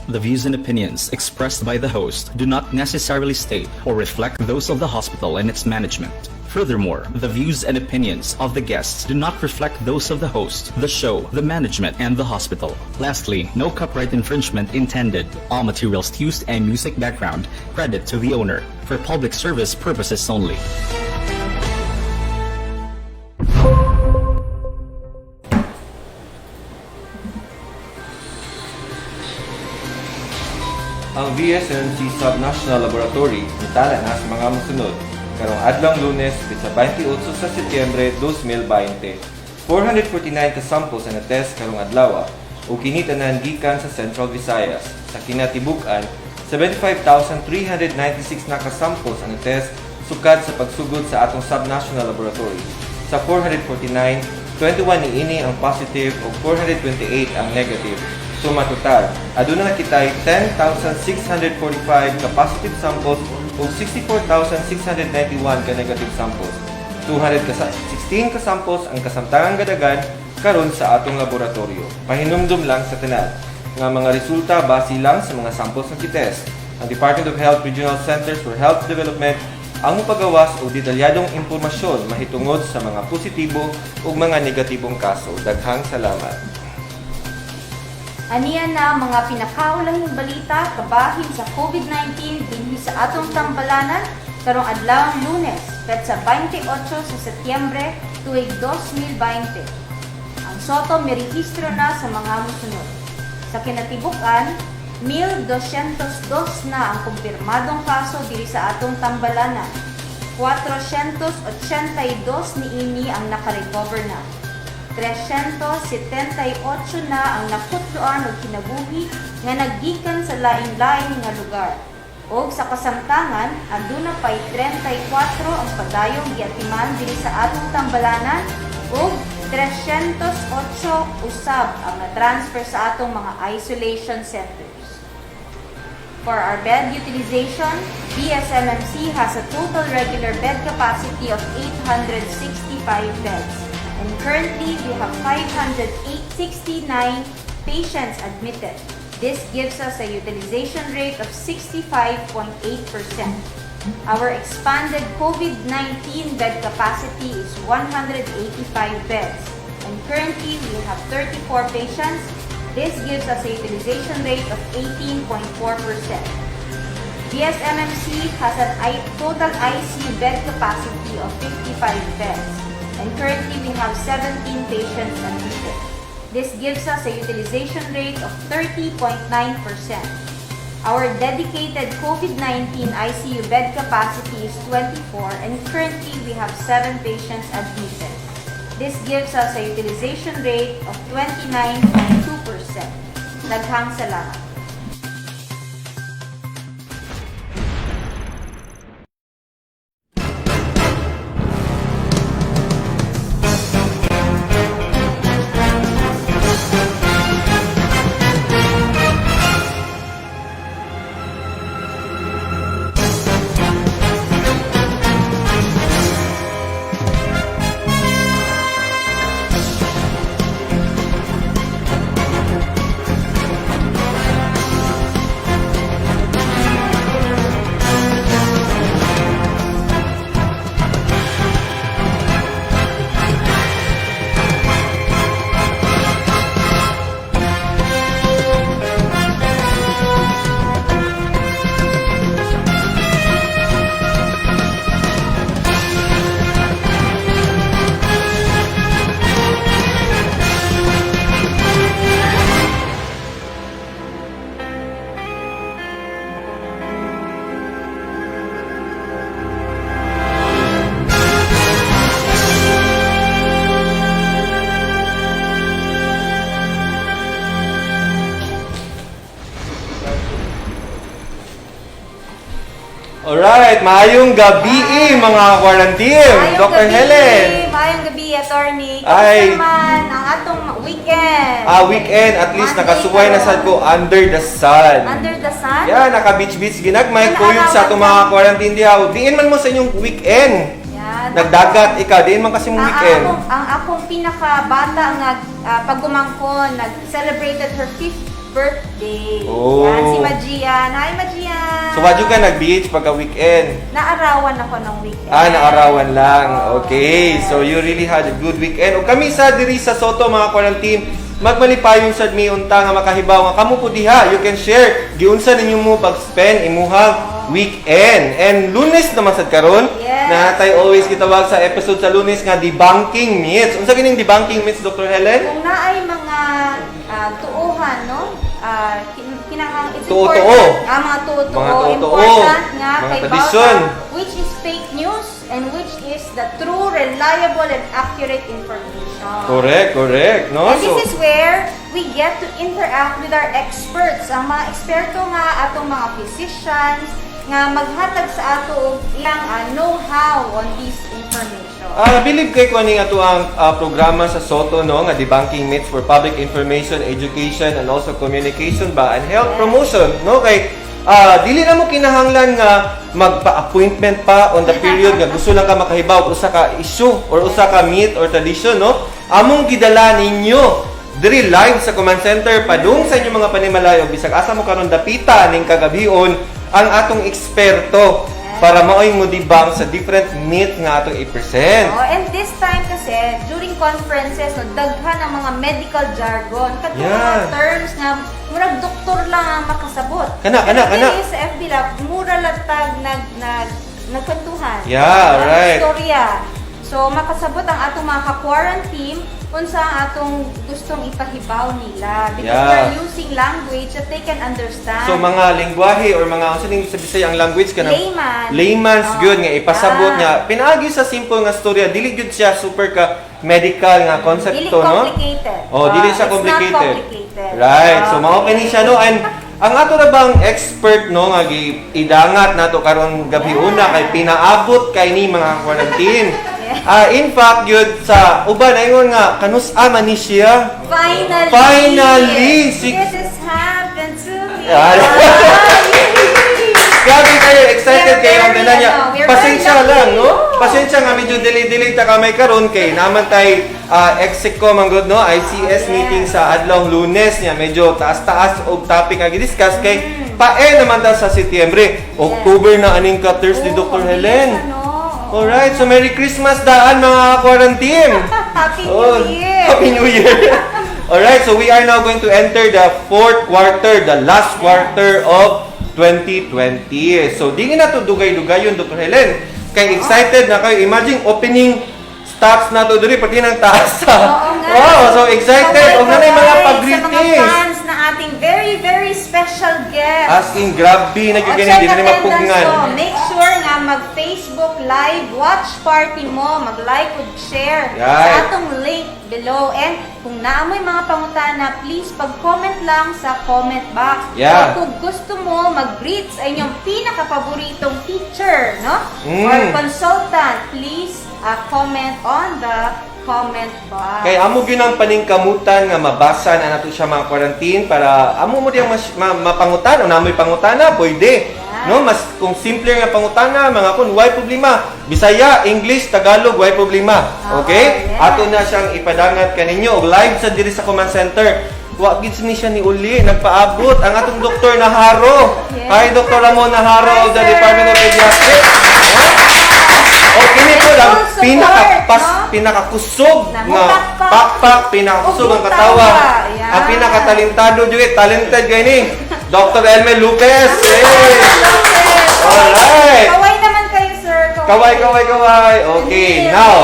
The views and opinions expressed by the host do not necessarily state or reflect those of the hospital and its management. Furthermore, the views and opinions of the guests do not reflect those of the host, the show, the management, and the hospital. Lastly, no copyright infringement intended. All materials used and music background credit to the owner for public service purposes only. Ang VSMC Subnational Laboratory nitala na sa mga musunod karong adlong Lunes sa 28 sa Setyembre 2020. 449 ka samples na test karong adlaw ug kini tanan gikan sa Central Visayas. Sa kinatibuk-an, 75,396 na ka samples ang test sukad sa pagsugod sa atong Subnational Laboratory. Sa 449, 21 niini ang positive ug 428 ang negative. Suma total, aduna na kitay 10,645 ka positive samples ug 64,691 ka negative samples. 216 ka samples ang kasamtangang gadagan karon sa atong laboratorio. Pahinumdum lang sa tanan nga mga resulta base lang sa mga samples nga kitest. Ang Department of Health Regional Centers for Health Development ang mupagawas og detalyadong impormasyon mahitungod sa mga positibo ug mga negatibong kaso. Daghang salamat. Aniya na mga pinakaulahing balita kabahin sa COVID-19 dinhi sa atong tambalanan karong adlawang Lunes petsa 28 sa Setyembre tuig 2020. Ang Soto mirehistro na sa mga musunod. Sa kinatibuk-an, 1,202 na ang kumpirmadong kaso diri sa atong tambalanan. 482 niini ang nakarecover na. 378 na ang nakutloan o kinabuhi nga naggikan sa lain-lain nga lugar. O sa kasamtangan, aduna pay 34 ang padayong giatiman diri sa atong tambalanan ug 308 usab ang na-transfer sa atong mga isolation centers. For our bed utilization, BSMMC has a total regular bed capacity of 865 beds. And currently, we have 569 patients admitted. This gives us a utilization rate of 65.8%. Our expanded COVID-19 bed capacity is 185 beds. And currently, we have 34 patients. This gives us a utilization rate of 18.4%. BSMMC has a total ICU bed capacity of 55 beds. And currently, we have 17 patients admitted. This gives us a utilization rate of 30.9%. Our dedicated COVID-19 ICU bed capacity is 24 and currently we have 7 patients admitted. This gives us a utilization rate of 29.2%. Daghang salamat. Alright, maayong gabi mga quarantine. Dr. Helen. Maayong gabi, attorney. Ay. Kamusta naman ang atong weekend? Weekend, at least Monday nakasuway na karon. sad ko under the sun. Under the sun? Yeah, naka-beach-beach ginagmay Wala kuyog sa atong mga lang. quarantine diha. Diin man mo sa inyong weekend. Yan. Nagdagat ikaw, diin man kasi mong weekend. Ang akong pinakabata nga pagumangkon, nag-celebrated her birthday. Oh. Yan, si Magian. Hi, Magian! So, wadyo ka nag-beach pagka weekend? Naarawan ako ng weekend. Naarawan lang. Oh, Okay. yes. So, you really had a good weekend. O kami sa diri sa Soto, mga quarantine, magmalipayong sad mi unta nga makahibaw nga kamo po diha. You can share giunsa ninyo mo pag-spend imuhang weekend. And Lunes naman sad karon. Yes. Na tayo always gitawag sa episode sa Lunes nga debunking myths. Unsa kining debunking myths, Dr. Helen? Kung naay mga tuuhan, no? It's Tuo-tuo. important. Mga tuo-tuo. Mga tuo-tuo. Important nga Mga kay tradisyon. bawat which is fake news and which is the true, reliable, and accurate information. Correct. No? And this is where we get to interact with our experts. Ang mga eksperto nga atong mga physicians nga maghatag sa ato og iyang know-how on this information. Believe kay ko ning ato ang programa sa Soto, no, nga debunking myths for public information, education, and also communication ba and health Yes. promotion, no, kay dili na mo kinahanglan nga magpa-appointment pa on the period nga gusto lang ka makahibaw usa ka issue or usa ka myth or tradition, no, among gidala ninyo diri live sa command center padung sa inyong mga panimalayo bisag asa mo karon dapita ning kagabion ang atong eksperto para maoy mo debunk sa different myth nga atong i-present. And this time kasi, during conferences, no, daghan ang mga medical jargon. Katong Yeah. mga terms nga, murag doktor lang ang makasabot. Kana. Dili sa FB Lab, mura latag nagkwentuhan. Yeah, right. Istorya. So, makasabot ang atong mga ka-quarantine unsa ang atong gustong ipahibaw nila. Because Yeah. we're using language that they can understand. So mga lengguwahe or mga unsa ning sa Bisaya ang language kana Layman. layman's Oh, good nga ipasabot yeah. nga pinaagi sa simple nga storya dili gyud siya super ka medical nga Dili konsepto, no? complicated. Oh, dili siya It's complicated. not complicated. Right. So mao Okay. kini siya, no, and ang ato na bang expert, no, nga idangat nato karon gabi Yeah. una kay pinaabot kay ni mga quarantine. Yeah. In fact, yun sa uban ayun nga kanus-ama ni siya. Finally! Si- This has happened to me. Yeah. Grabe kayo, excited We're kayo ang very, tanan niya. we're Pasensya very lang, lucky. no? Pasensya nga, medyo delay ta kamay karon kay naman tay Execo manggod, no? ICS Yes. meeting sa adlong Lunes niya. Medyo taas-taas og topic nga gi-discuss kay pae naman ta sa Setyembre. October na aning ka Thursday, Dr. Helen. Alright, so Merry Christmas daan mga quarantine. Happy Oh, New Year! Happy New Year! Alright, so we are now going to enter the fourth quarter, the last quarter of 2020. So, di na to dugay-dugay yun, Dr. Helen. Kay excited na kayo. Imagine opening stocks na to duri pati ng taas. Oo nga. Wow, so excited. O na mga Sa mga pag-greetings. fans na ating very, very special guest. As in, grabe na yung ganyan, di na mapugnan. Make sure nga mag-Facebook Live watch party mo, mag-like ug share Right. sa atong link below. And kung naamoy mga pangutana, please pag-comment lang sa comment box. Yeah. O kung gusto mo mag-greet sa inyong pinaka-paboritong teacher, no? Mm. Or consultant, please comment on the comment box. Kay amo gyud ang paningkamutan nga mabasa na nato siya mga quarantine para amo mo diyang mapangutan o namoy pangutana pwede. Yeah. No, mas kung simple nga pangutana mga kun why problema. Bisaya, English, Tagalog why problema. Okay? yeah. Ato na siyang ipadangat kaninyo og live sa diri sa command center. Wa gid ni siya ni uli nagpaabot ang atong doktor Naharo. Yes. Hi Dr. Ramon Naharo Hi, of the sir. Department of Pediatrics. Okay nito lang pinakakusog Na nga mupakpak. pakpak, pinakakusog ang Ug katawa. mutawa. Yan. Ang pinakatalentado jud, talented gay ni Dr. Elmer Lopez. Hey! Alright. Kaway naman kayo, sir. Kaway. Okay, now.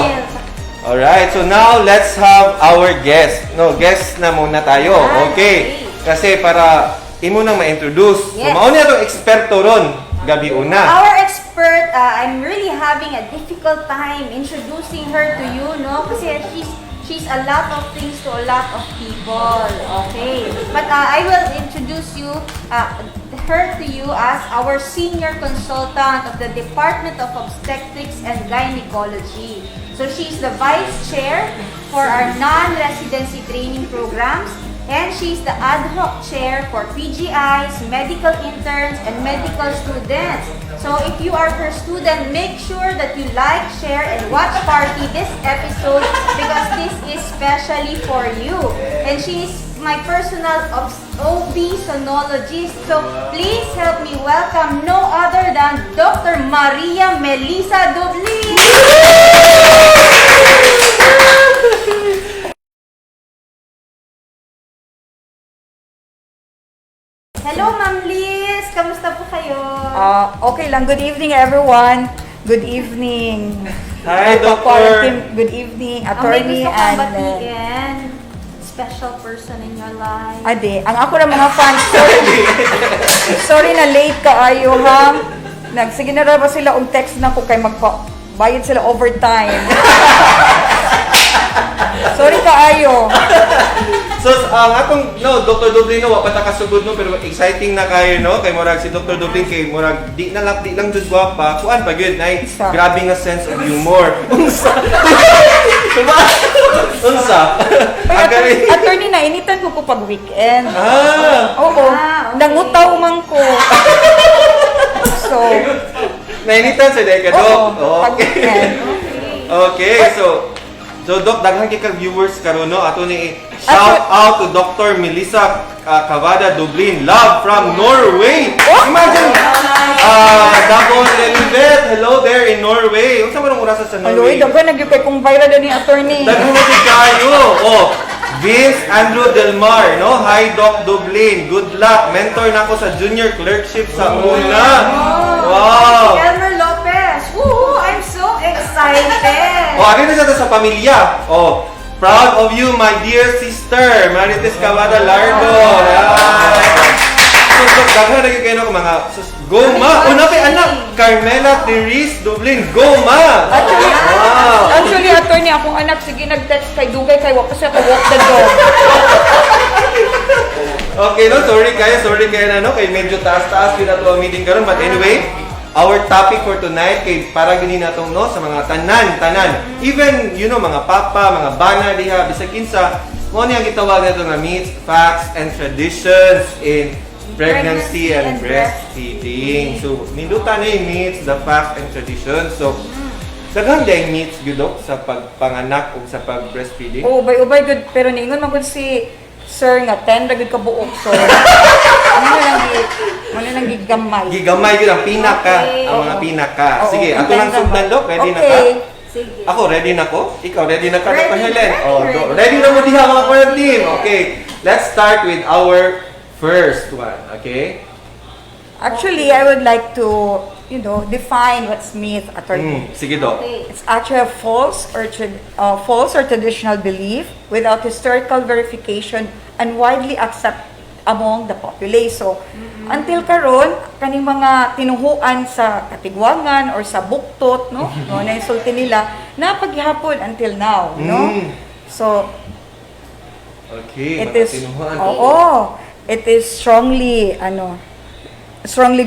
Alright, so now let's have our guest. No, guest na muna tayo. Okay. Kasi para imo nang ma-introduce. So Yes. mao niya tong eksperto ron gabi una. Our expert, I'm really having a difficult time introducing her to you, no? Kasi she's a lot of things to a lot of people, okay? But I will introduce her to you as our senior consultant of the Department of Obstetrics and Gynecology. So she's the vice chair for our non-residency training programs. And she's the ad hoc chair for PGIs, medical interns, and medical students. So if you are her student, make sure that you like, share, and watch party this episode because this is specially for you. And she is my personal OB sonologist. So please help me welcome no other than Dr. Maria Melissa Dublin. Hello, Ma'am Liz. Kamusta po kayo? Okay lang. Good evening, everyone. Good evening. Hi, Dr. Doctor. Good evening, Ang may attorney gusto kang and... batiin, special person in your life. Ade, ang ako na mga fans, sorry na late ka ayo ha. Sige na ba sila og text na ko kay magbayad sila overtime. Sorry ka ayo. So, ang akong, Dr. Dublin, wapa ta kasugod, pero exciting na kayo, kay Murag si Dr. Dublin, kay Murag, di lang dun gwapa, kuan pa good, nay, Isa. grabe nga sense of humor. Unsa? Unsa? Ang galing. Attorney na, initan ko pag weekend. Oo, okay. nangutaw man ko. So, Nainitan sa Deka, Doc. oo, pag Okay. weekend. Okay, so Doc, daghan kay ka viewers karon, no? Ato ni shout out to Dr. Melissa Cavada Dublin, love from Norway. Imagine, Davon Lelivet, hello there in Norway. Unsa man ang oras sa Aloy, Norway? dagan nagyukay kung viral na ni attorney. Daghan mo kayo. Oh, Vince Andrew Delmar, no? Hi Doc Dublin. Good luck. Mentor na ako sa junior clerkship sa una. Wow. Elmer Lopez. Woohoo! I'm so excited. Oh, ari na siya sa pamilya. Oh, proud of you, my dear sister, Marites Cavada Lardo. So, daghan na kayo ng mga Goma. Una kay anak, Carmela Therese Dublin. Goma. Wow. Actually, attorney, akong anak, sige nag-text kay Dugay kay Wak kasi ako walk the dog. Okay, no, sorry kayo na, no, kay medyo taas-taas din ato ang meeting karon, but anyway, our topic for tonight kay para gini natong no sa mga tanan. Even mga papa, mga bana diha bisag kinsa, mo ni ang gitawag nato nga myths, facts and traditions in pregnancy and breastfeeding. So, ninduta na yung myths, the facts and traditions. So, daghang day myths gyud sa pagpanganak o sa pag-breastfeeding. Oo, ubay good. Pero ningon man gud si Sir nga 10 ra gud ka buok. So, ano lang gigamay. Gigamay gyud ang pinaka, Okay. ang mga pinaka. Oo, Sige, ato lang intend sugdan, naman. Dok. Ready na ka? Okay. Sige. Ako, ready na ko? Ikaw, ready na ka, Ready, Dr. Helen? ready. Ready na mo diha mga quarantine. Okay, let's start with our first one, okay? Actually, I would like to, define what's myth, attorney. Sige, Dok. Okay. It's actually a false or traditional belief without historical verification and widely accepted among the populace. So, until karon kaning mga tinuhuan sa katigwangan or sa buktot, no na insulti nila na paghihapon until now, no? So, Okay, it is tinuhuan. it is strongly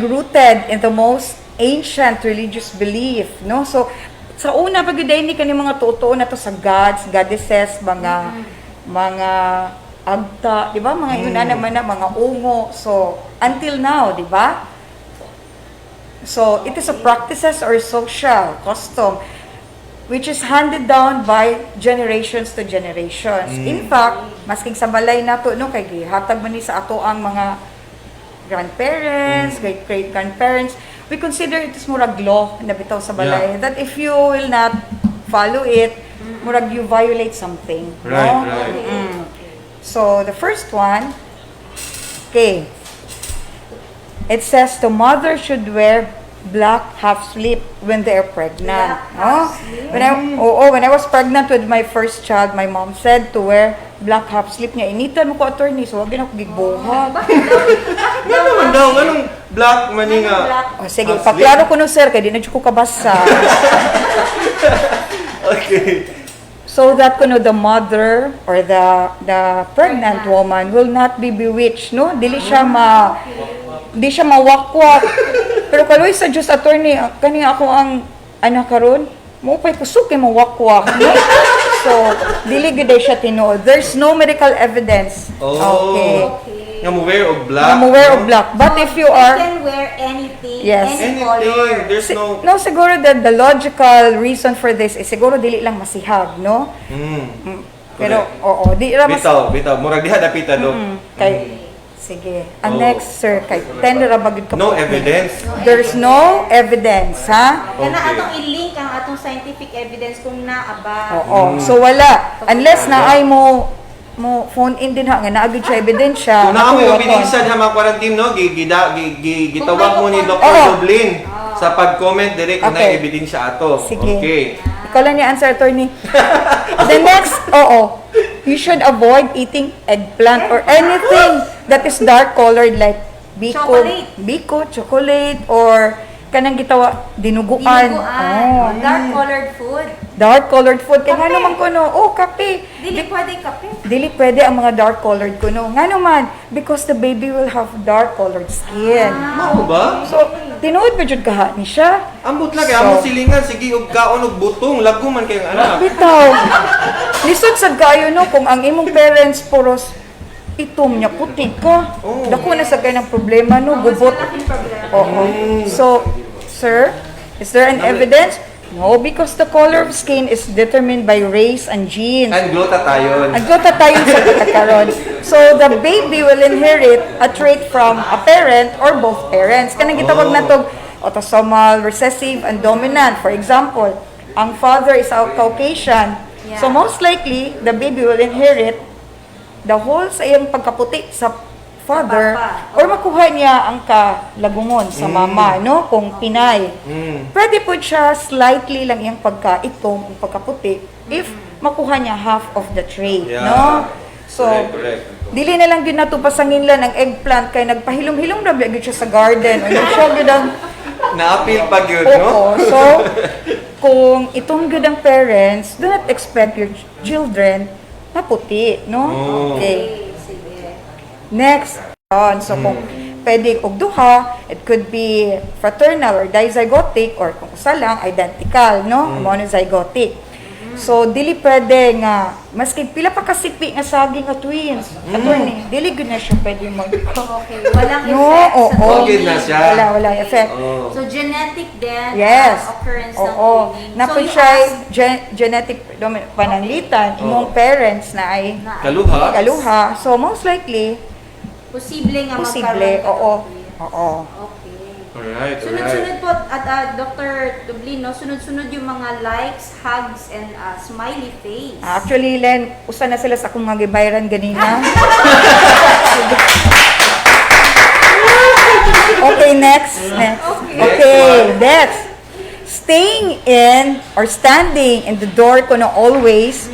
rooted in the most ancient religious belief, no? So, sa una pag ni kani mga totoo na to sa gods, goddesses, mga agta, di ba? Mga yun naman na, mga ungo. So, until now, di ba? So, it is a practices or social custom which is handed down by generations to generations. In fact, masking sa balay na to, no, kay gihatag man ni sa ato ang mga grandparents, great-great-grandparents, we consider it as murag law na bitaw sa balay. That if you will not follow it, murag you violate something. Right, no? right. So, the first one, okay, it says the mother should wear black half sleeve when they are pregnant. Black half sleeve? When I was pregnant with my first child, my mom said to wear black half sleeve niya. Initan mo ko, attorney, so wag din ako gigbuhat. Nga naman daw, anong black mani nga? O, sige, half sleeve? paklaro ko no, sir, kaya di na ko kabasa. Okay. So that the mother or the pregnant woman will not be bewitched, no? Dili siya mawakwak. Pero kaloy sa Diyos, attorney, kani ako ang anak karon, mo pay kusog kay mawakwak, no? So dili gid siya tinuod. There's no medical evidence. Okay. Nga mo wear og black. Na mo wear of black. But if you You are can wear anything, Yes. any Anything, color. there's no... no, siguro the logical reason for this is siguro dili lang masihag, no? Pero, Correct. oo, di ra mas... Bitaw. Murag diha dapita, Dok. Kay, sige. Ang Oh. next, sir, kay tender ra bagid ka No po. evidence. There's no evidence, ha? Kana Okay. atong i-link ang atong scientific evidence kung naa ba. Oo. So, wala. Unless na ay mo phone in din ha, nga naagid siya ebidensya. Kung naamoy Ako, ebidensya diha mga quarantine, no, gitawag mo ni Dr. Oo. Dublin sa pag-comment direct kung Okay. na ebidensya ato. Sige. Okay. Ikaw lang niya answer, attorney. The next, you should avoid eating eggplant or anything that is dark colored like biko, chocolate, or kanang gitawa, dinuguan. Oh. Dark colored food. Dark colored food. Kaya nga Kape. naman ko kape. Dili pwede kape. Dili pwede ang mga dark colored kuno. Nga naman, because the baby will have dark colored skin. Mao ba? So, tinuod pa jud kaha ni siya. Ambot lang So- amo silingan sige og kaon og butong lago man kay ang anak. Bitaw. Lisod sa kayo no kung ang imong parents puros itom niya puti ka. Oh. Dako na sa kay ng problema no gubot. Malaking problema. Oo. So, sir, is there an evidence? No, because the color of skin is determined by race and genes. And glota tayo. Agota tayo sa pagkakaroon. So, the baby will inherit a trait from a parent or both parents. Kanang gitawag na to autosomal recessive and dominant. For example, ang father is a Caucasian. Yeah. So, most likely, the baby will inherit the whole sa iyang pagkaputi sa father Papa. or makuha niya ang kalagungon sa mama, no? Kung Pinay. Pwede po siya slightly lang iyang pagka-itom, ang pagkaputi, if makuha niya half of the trait, Yeah. no? So, Correct. dili na lang din nato pasanginlan ang eggplant kay nagpahilom-hilom ra gyud siya sa garden o nang siya gyud ang Na-appeal pag yun, oo. no? So, kung itong gyud ang parents, do not expect your children na puti, no? Oh. Okay. Sige. Next, so kung pwede og duha, it could be fraternal or dizygotic or kung isa lang identical, no? Monozygotic. So dili pwede nga maski pila pa kasipi nga saging nga twins. Attorney, dili gyud na siya pwede mag Okay, walang No, effect sa oo. Okay na siya. Wala effect. Oh. So, genetic din Yes. ang occurrence ng Oo. twinning. Napod you siya ask- genetic pananglitan, imong parents na ay Kaluha. kaluha. So most likely, Posible nga posible, magkaroon ka oo. ng twins. Oo. Okay. Alright, Sunod-sunod po at Dr. Dublin, no? Sunod-sunod yung mga likes, hugs, and smiley face. Actually, Len, usa na sila sa akong mga gibayran ganina. Okay, next. Okay, next. Staying in or standing in the door ko na always,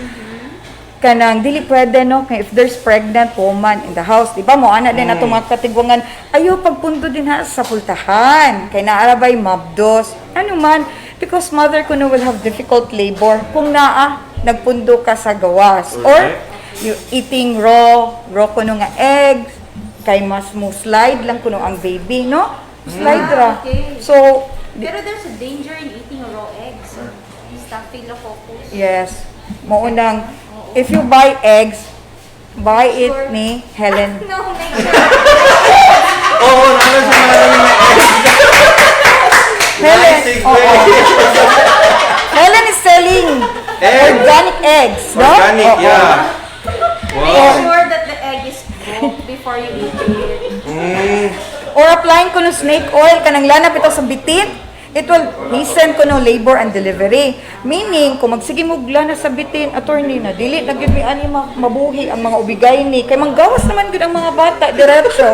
kanang dili pwede no kay if there's pregnant woman in the house, di ba mo ana din ato mga katigwangan ayo pagpundo din ha sa pultahan kay naarabay mabdos ano man because mother ko no will have difficult labor kung naa nagpundo ka sa gawas or you eating raw kuno nga eggs kay mas mo slide lang kuno ang baby no slide ra okay. so Pero there's a danger in eating raw eggs. Staphylococcus. yes mo unang if you buy eggs, buy it ni Helen. No, make sure. Oo, naman sa mga Helen, Nice segue. Helen is selling organic eggs, no? Organic, Oo. yeah. Make Wow. sure that the egg is cooked before you eat it. Or applying ko ng snake oil, kanang lanap ito sa bitin, it will hasten ko ng labor and delivery. Meaning, kung magsige mo glana sa bitin, attorney na, dili na gyud mi ani mabuhi ang mga ubigay ni. Kay manggawas naman gyud ang mga bata, diretso.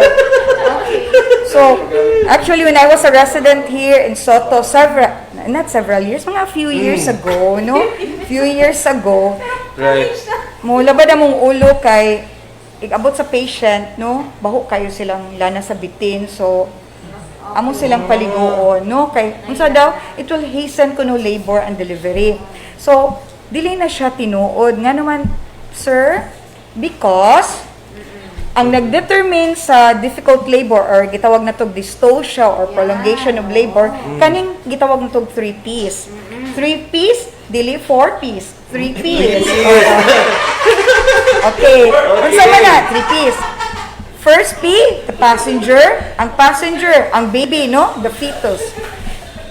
So, actually, when I was a resident here in Soto, not several years, mga few years ago, no? Few years ago, Right. mula ba na mong ulo kay abot sa patient, no? Baho kayo silang lana sa bitin. So, amo silang paliguon, no? Kay unsa daw, it will hasten kuno labor and delivery. So, dili na siya tinuod nga naman, sir, because ang nagdetermine sa difficult labor or gitawag na tog dystocia or prolongation of labor kaning gitawag na tog 3 Ps. 3 Ps dili 4 Ps. 3 Ps. Okay. Unsa man na 3 Ps? First P, the passenger. Ang passenger, ang baby, no? The fetus.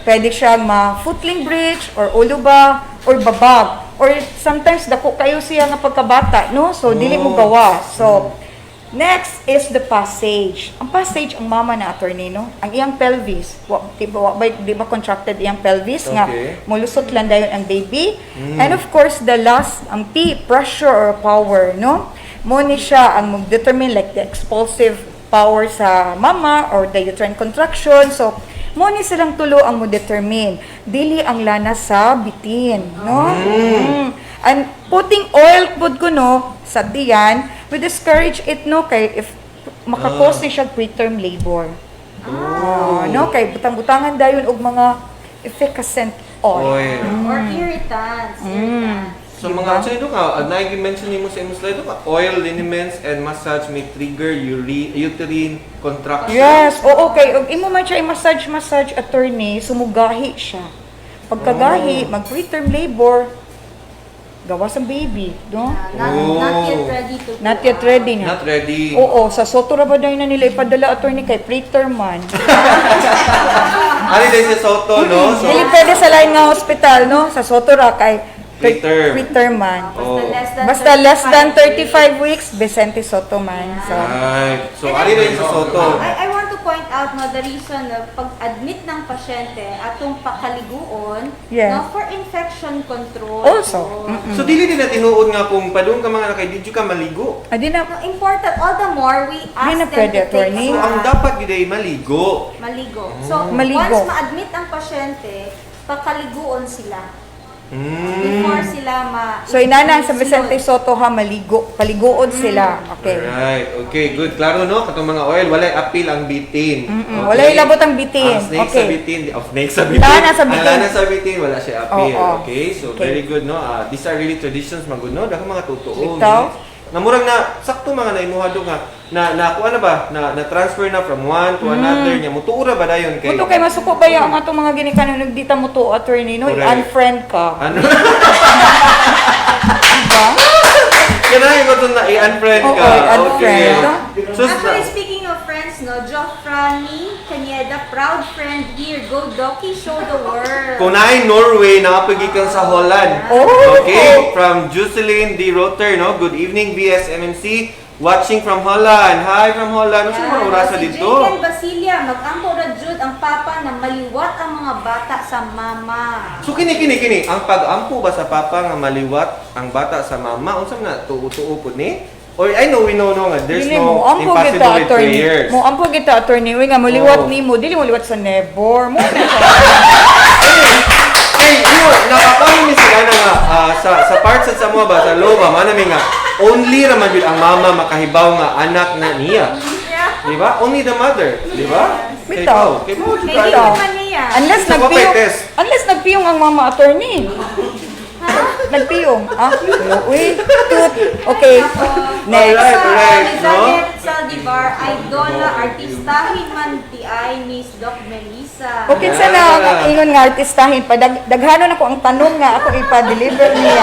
Pwede siyang ma-footling bridge or uluba or babag or sometimes dako kayo siya nga pagkabata, no? So dili mo gawa. So next is the passage. Ang passage ang mama na attorney, no? Ang iyang pelvis, di ba contracted iyang pelvis nga Okay. mulusot lang dayon ang baby. And of course the last ang P, pressure or power, no? Mo ni siya ang mag-determine like the expulsive power sa mama or the uterine contraction. So mo ni silang tulo ang mo-determine. Dili ang lana sa bitin, no? And putting oil pud ko no sa tiyan, we discourage it no kay if makakos ni siya preterm labor. No kay butang-butangan dayon og mga efficacent oil. Oil. Or irritants. So mga actually doon ka, na-mention mo sa imong slide doon ka, oil, liniments, and massage may trigger uterine contraction. Yes, oo kay og imo man siya i-massage attorney, sumugahi siya. Pagkagahi, mag preterm labor, gawas ang baby, no? Not yet ready to Not yet ready na. Not ready. Oo, sa Soto ra ba dayon na nila ipadala attorney kay preterm man. Ano din sa Soto, no? So, Dili pwede sa lain nga hospital, no? Sa Soto ra kay Preterm. preterm man. Oh. Basta less than 35 weeks, Vicente Soto man. So, Right. So, ano din sa Soto? I want to point out no, the reason na pag-admit ng pasyente atong pakaliguon Yeah. no, for infection control. Also, So, dili din na tinuod nga kung padung ka mga nakay, did you ka maligo? adi na, No, important, all the more we ask Hindi na them pwede, to take attorney. So, ang dapat gid ay maligo. maligo. So, Maligo. once ma-admit ang pasyente, pakaliguon sila. Before sila so inana sa Vicente Soto ha, maligo, paliguod sila. Okay. Right. Okay, good. Klaro no, katong mga oil, walay appeal ang bitin. Okay? Walay labot ang bitin. Ang snake Okay. sa bitin, snake sa bitin. Lana sa bitin. Ang lana sa bitin, wala siya appeal. Oo. Okay, so Okay. very good no. These are really traditions magud no. Dako mga totoo. Bitaw. Na murag na sakto mga naimuha do nga na kuan na ba na transfer na from one to another nya mutuura ba dayon kay Muto kay masuko ba yung atong mga ginikanan nagdita mo to attorney, no? Correct. I-unfriend ka. ano Diba? Kailangan ko ito na i-unfriend ka. Oo, i-unfriend. So, Actually, speaking of friends, no, Jofrani Kanyeda, proud friend here. Go Doki, show the world. Kunay Norway, nakapagikan sa Holland. Oh! Okay, from Jocelyn D. Rotter, no? Good evening, BSMMC. Watching from Holland. Hi from Holland. Ano mga orasa Si dito? Jaden Basilia, mag-ampo na jud ang papa na maliwat ang mga bata sa mama. So kini. Ang pag-ampo ba sa papa nga maliwat ang bata sa mama? Unsa man na tuo-tuo pud ni? Or I know we know nga there's Dili no mo, ampo impossible kita with attorney. prayers. Mo ampo kita attorney, we nga muliwat Oo. nimo, dili mo liwat sa nebor. Mo na siya. Hey, nakapangin ni sila na nga sa parts sa mga ba sa loba manami nga only raman yun ang mama makahibaw nga anak na niya. Di ba? Only the mother, di ba? Bitaw. Kay mo jud Hindi tayo. naman niya. Unless Gusto ko nagpiyong, pa i-test. unless nagpiyong ang mama attorney. Nagpiyong. Uy, tut. Okay. Next. Alright, no? Elizabeth Saldivar, idola, artistahin man ti ay Miss Doc Melissa. Okay, sana ang ingon nga artistahin pa. Daghanon ako ang tanong nga ako ipa-deliver niya.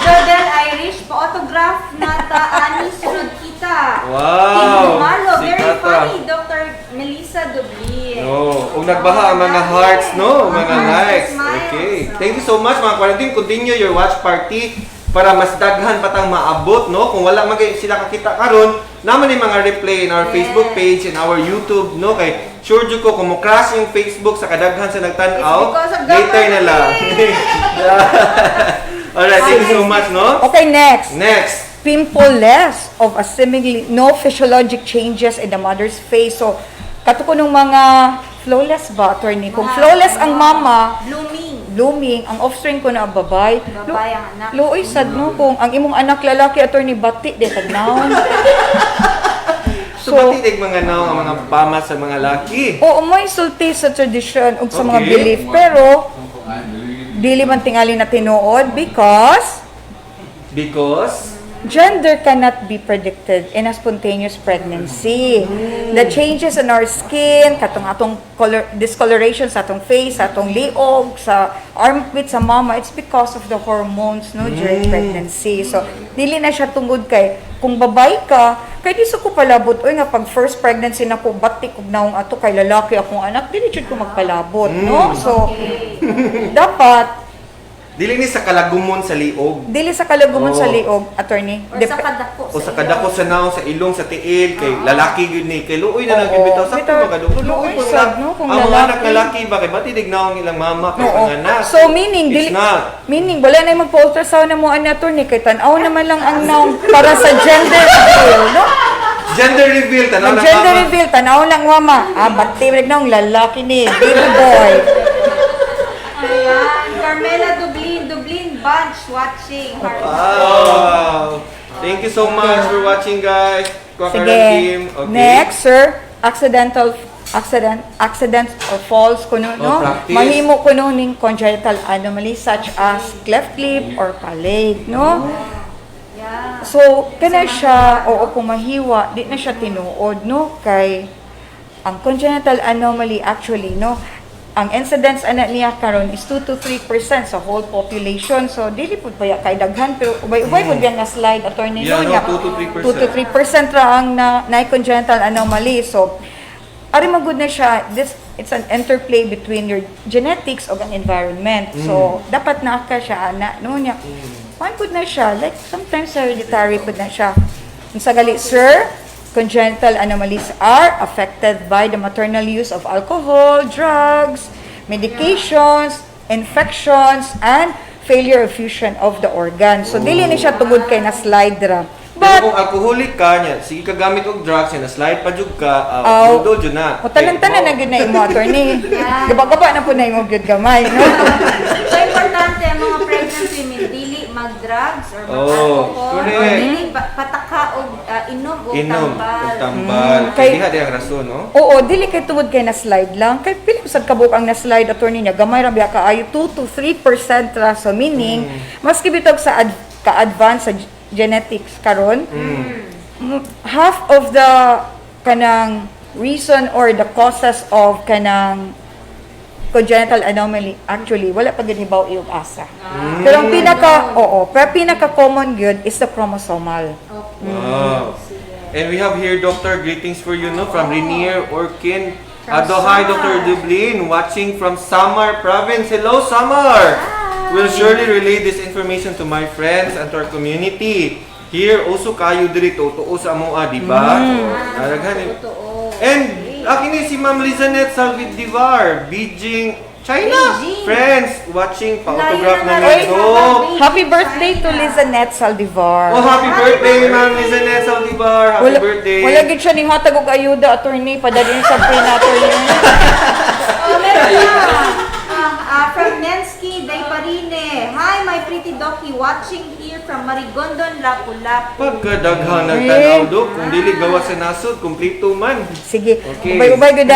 Jodel Irish, pa-autograph na ta ani sunod kita. Wow! Team Malo, Si very Tata. funny, Dr. Melissa Dublin. No, kung nagbaha ang mga hearts, no? Mga likes. Smiles. Okay. Thank you so much mga quarantine. Continue your watch party para mas daghan patang maabot, no? Kung wala man kayo sila kakita karon, naman yung mga replay in our Yes. Facebook page and our YouTube, no? Kay sure jud ko kung mo crash yung Facebook sa kadaghan sa nagtan-aw, It's because of later na lang. Alright, thank you so much, no? Okay, next. Next. Pimple-less of a seemingly no physiologic changes in the mother's face. So, katuko nung mga flawless ba, attorney? Kung flawless ang mama, blooming, ang offspring ko na babay. Babay ang anak. Luoy, sad no? Kung ang imong anak lalaki, attorney, bati, de tagnaon. So, batitig mga naong ang mga pama sa mga laki. Oo, may sulti sa tradition o sa mga Okay. belief. Pero, dili man tingali na tinuod because Because gender cannot be predicted in a spontaneous pregnancy. The changes in our skin, katong atong discoloration sa atong face, sa atong liog, sa armpit, sa mama, it's because of the hormones no during pregnancy. So, dili na siya tungod kay kung babay ka, kay di ko palabot oy nga pag first pregnancy nako batik ug naong ato kay lalaki akong anak, dili jud ko magpalabot, no? So, dapat Dili ni sa kalagumon sa liog. Dili sa kalagumon Oo. sa liog, attorney. Or sa kadako. O sa kadako sa naong, sa ilong, sa tiil, kay lalaki yun ni, kay luoy na lang Oo. bitaw. Sakto Bitaw, magadong. Luoy po sad, na. no? Kung Ang mga lalaki. anak na laki ba, kay batidig naong ilang mama, kay Oo. panganak. So meaning It's dili not. meaning wala na magpa-ultrasound na mo ani attorney kay tan-aw naman lang ang naong para sa gender reveal, no? Gender reveal, tanaw na Gender mama. reveal tan-aw lang mama. Bati rig naong lalaki ni, baby boy. Ayan, Carmela Dublin Bunch watching. Wow! Thank you so much for watching, guys. Kwakaran team. Sige. Okay. Next, sir, accidents or falls kuno no. practice. Mahimo kuno ning congenital anomaly such as cleft lip or palate, no? Yeah. So, kana siya, oo, kung mahiwa, di na siya tinuod, no? Kay, ang congenital anomaly actually, no? Ang incidence ana niya karon is 2 to 3% sa whole population. So, dili pud baya kay daghan, pero ubay-ubay pud yan nga slide, attorney, Yeah, no? no, Nya, 2 to 3%. 2 to 3% ra ang na congenital anomaly. So, ari magud na siya, it's an interplay between your genetics o ang environment. So, dapat na ka siya ana, no? Nya, fine pud na siya. Like, sometimes hereditary pud na siya. Unsa gali, sir? Congenital anomalies are affected by the maternal use of alcohol, drugs, medications, infections, and failure of fusion of the organ. So, dili ni siya tungod kay na slide ra. Pero But, kung alcoholic ka niya, sige ka gamit og drugs, na slide pa jud ka, Aw. ludo jud na. o tanan-tanan na gyud na imo attorney. Gaba-gaba na po na imo gyud gamay, no? So, importante ang mga pregnant women, dili mag-drugs or Oh, mag-alcohol, or correct. dili pataka o inom o Inom, tambal. og tambal. kay- Kaya diha di ang rason, no? Oo, dili kay tungod kay na slide lang. Kay pili sad kabuk ang na slide attorney niya, gamay ra biya kaayo 2 to 3% ra. So meaning, maski bitog sa ka-advance sa genetics karon, half of the kanang reason or the causes of kanang congenital anomaly actually wala pa gid hibaw iyog asa. Pero ang pinaka common good is the chromosomal. Wow. And we have here, Doctor, greetings for you, no? From Rainier Orkin. Hi, Dr. Dublin, watching from Samar Province. Hello, Samar! We'll surely relay this information to my friends and to our community. Here, also kayo diri totoo sa amoa, di ba? Naraghan. Totoo. And, akin ni si Ma'am Lizanette Salvidivar, Beijing, China. Beijing. Friends, watching, pa-autograph na Layo nito. na Happy birthday to Lizanette Saldivar. Oh, happy birthday, Ma'am Lizanette Saldivar. Happy birthday. Wala gid siya ni hatag og ayuda attorney padalhin sa prenatal niya. Oh, meron pa. From Nensky Dayparine. Hi, my pretty docky, watching here from Marigondon, Lapu-Lapu. Pagkadaghan ng tanaw do, kung dili gawa sa nasod, kumplito man. Sige. Okay. Ubay-ubay gud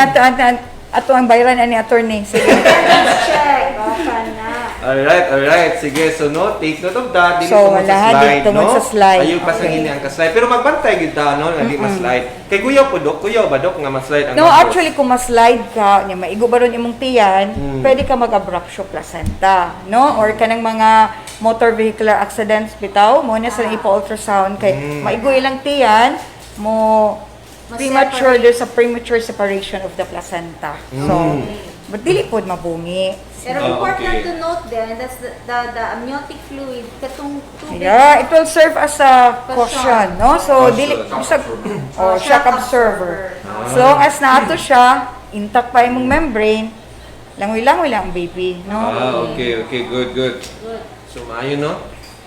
ato ang bayran ani attorney. Sige. Check. Baka na. Alright. Sige, so no, take note of that. Dili So, tungod sa lahat slide, tungod no? sa slide. Ayaw pa sa hini ang ka-slide. Pero magbantay gid ta, no? Hindi ma-slide. Kay kuya po, Dok. Kuya ba, Dok, nga ma-slide ang No, numbers? actually kung ma-slide ka, nya maigo ba ron imong tiyan, pwede ka mag-abruptio placenta, no? Or kanang mga motor vehicular accidents bitaw, mo na sa ipa-ultrasound kay maigo ilang tiyan mo premature, there's a premature separation of the placenta. So, but dili pod mabungi. Pero Ah, important okay. to note then, that's the amniotic fluid, katong tubig. Yeah, it will serve as a caution, no? So, Caution. dili, bisag, shock absorber. So, long as naato siya, intact pa imong membrane, langoy-langoy lang ang baby, no? Okay. Good. So, maayo, no?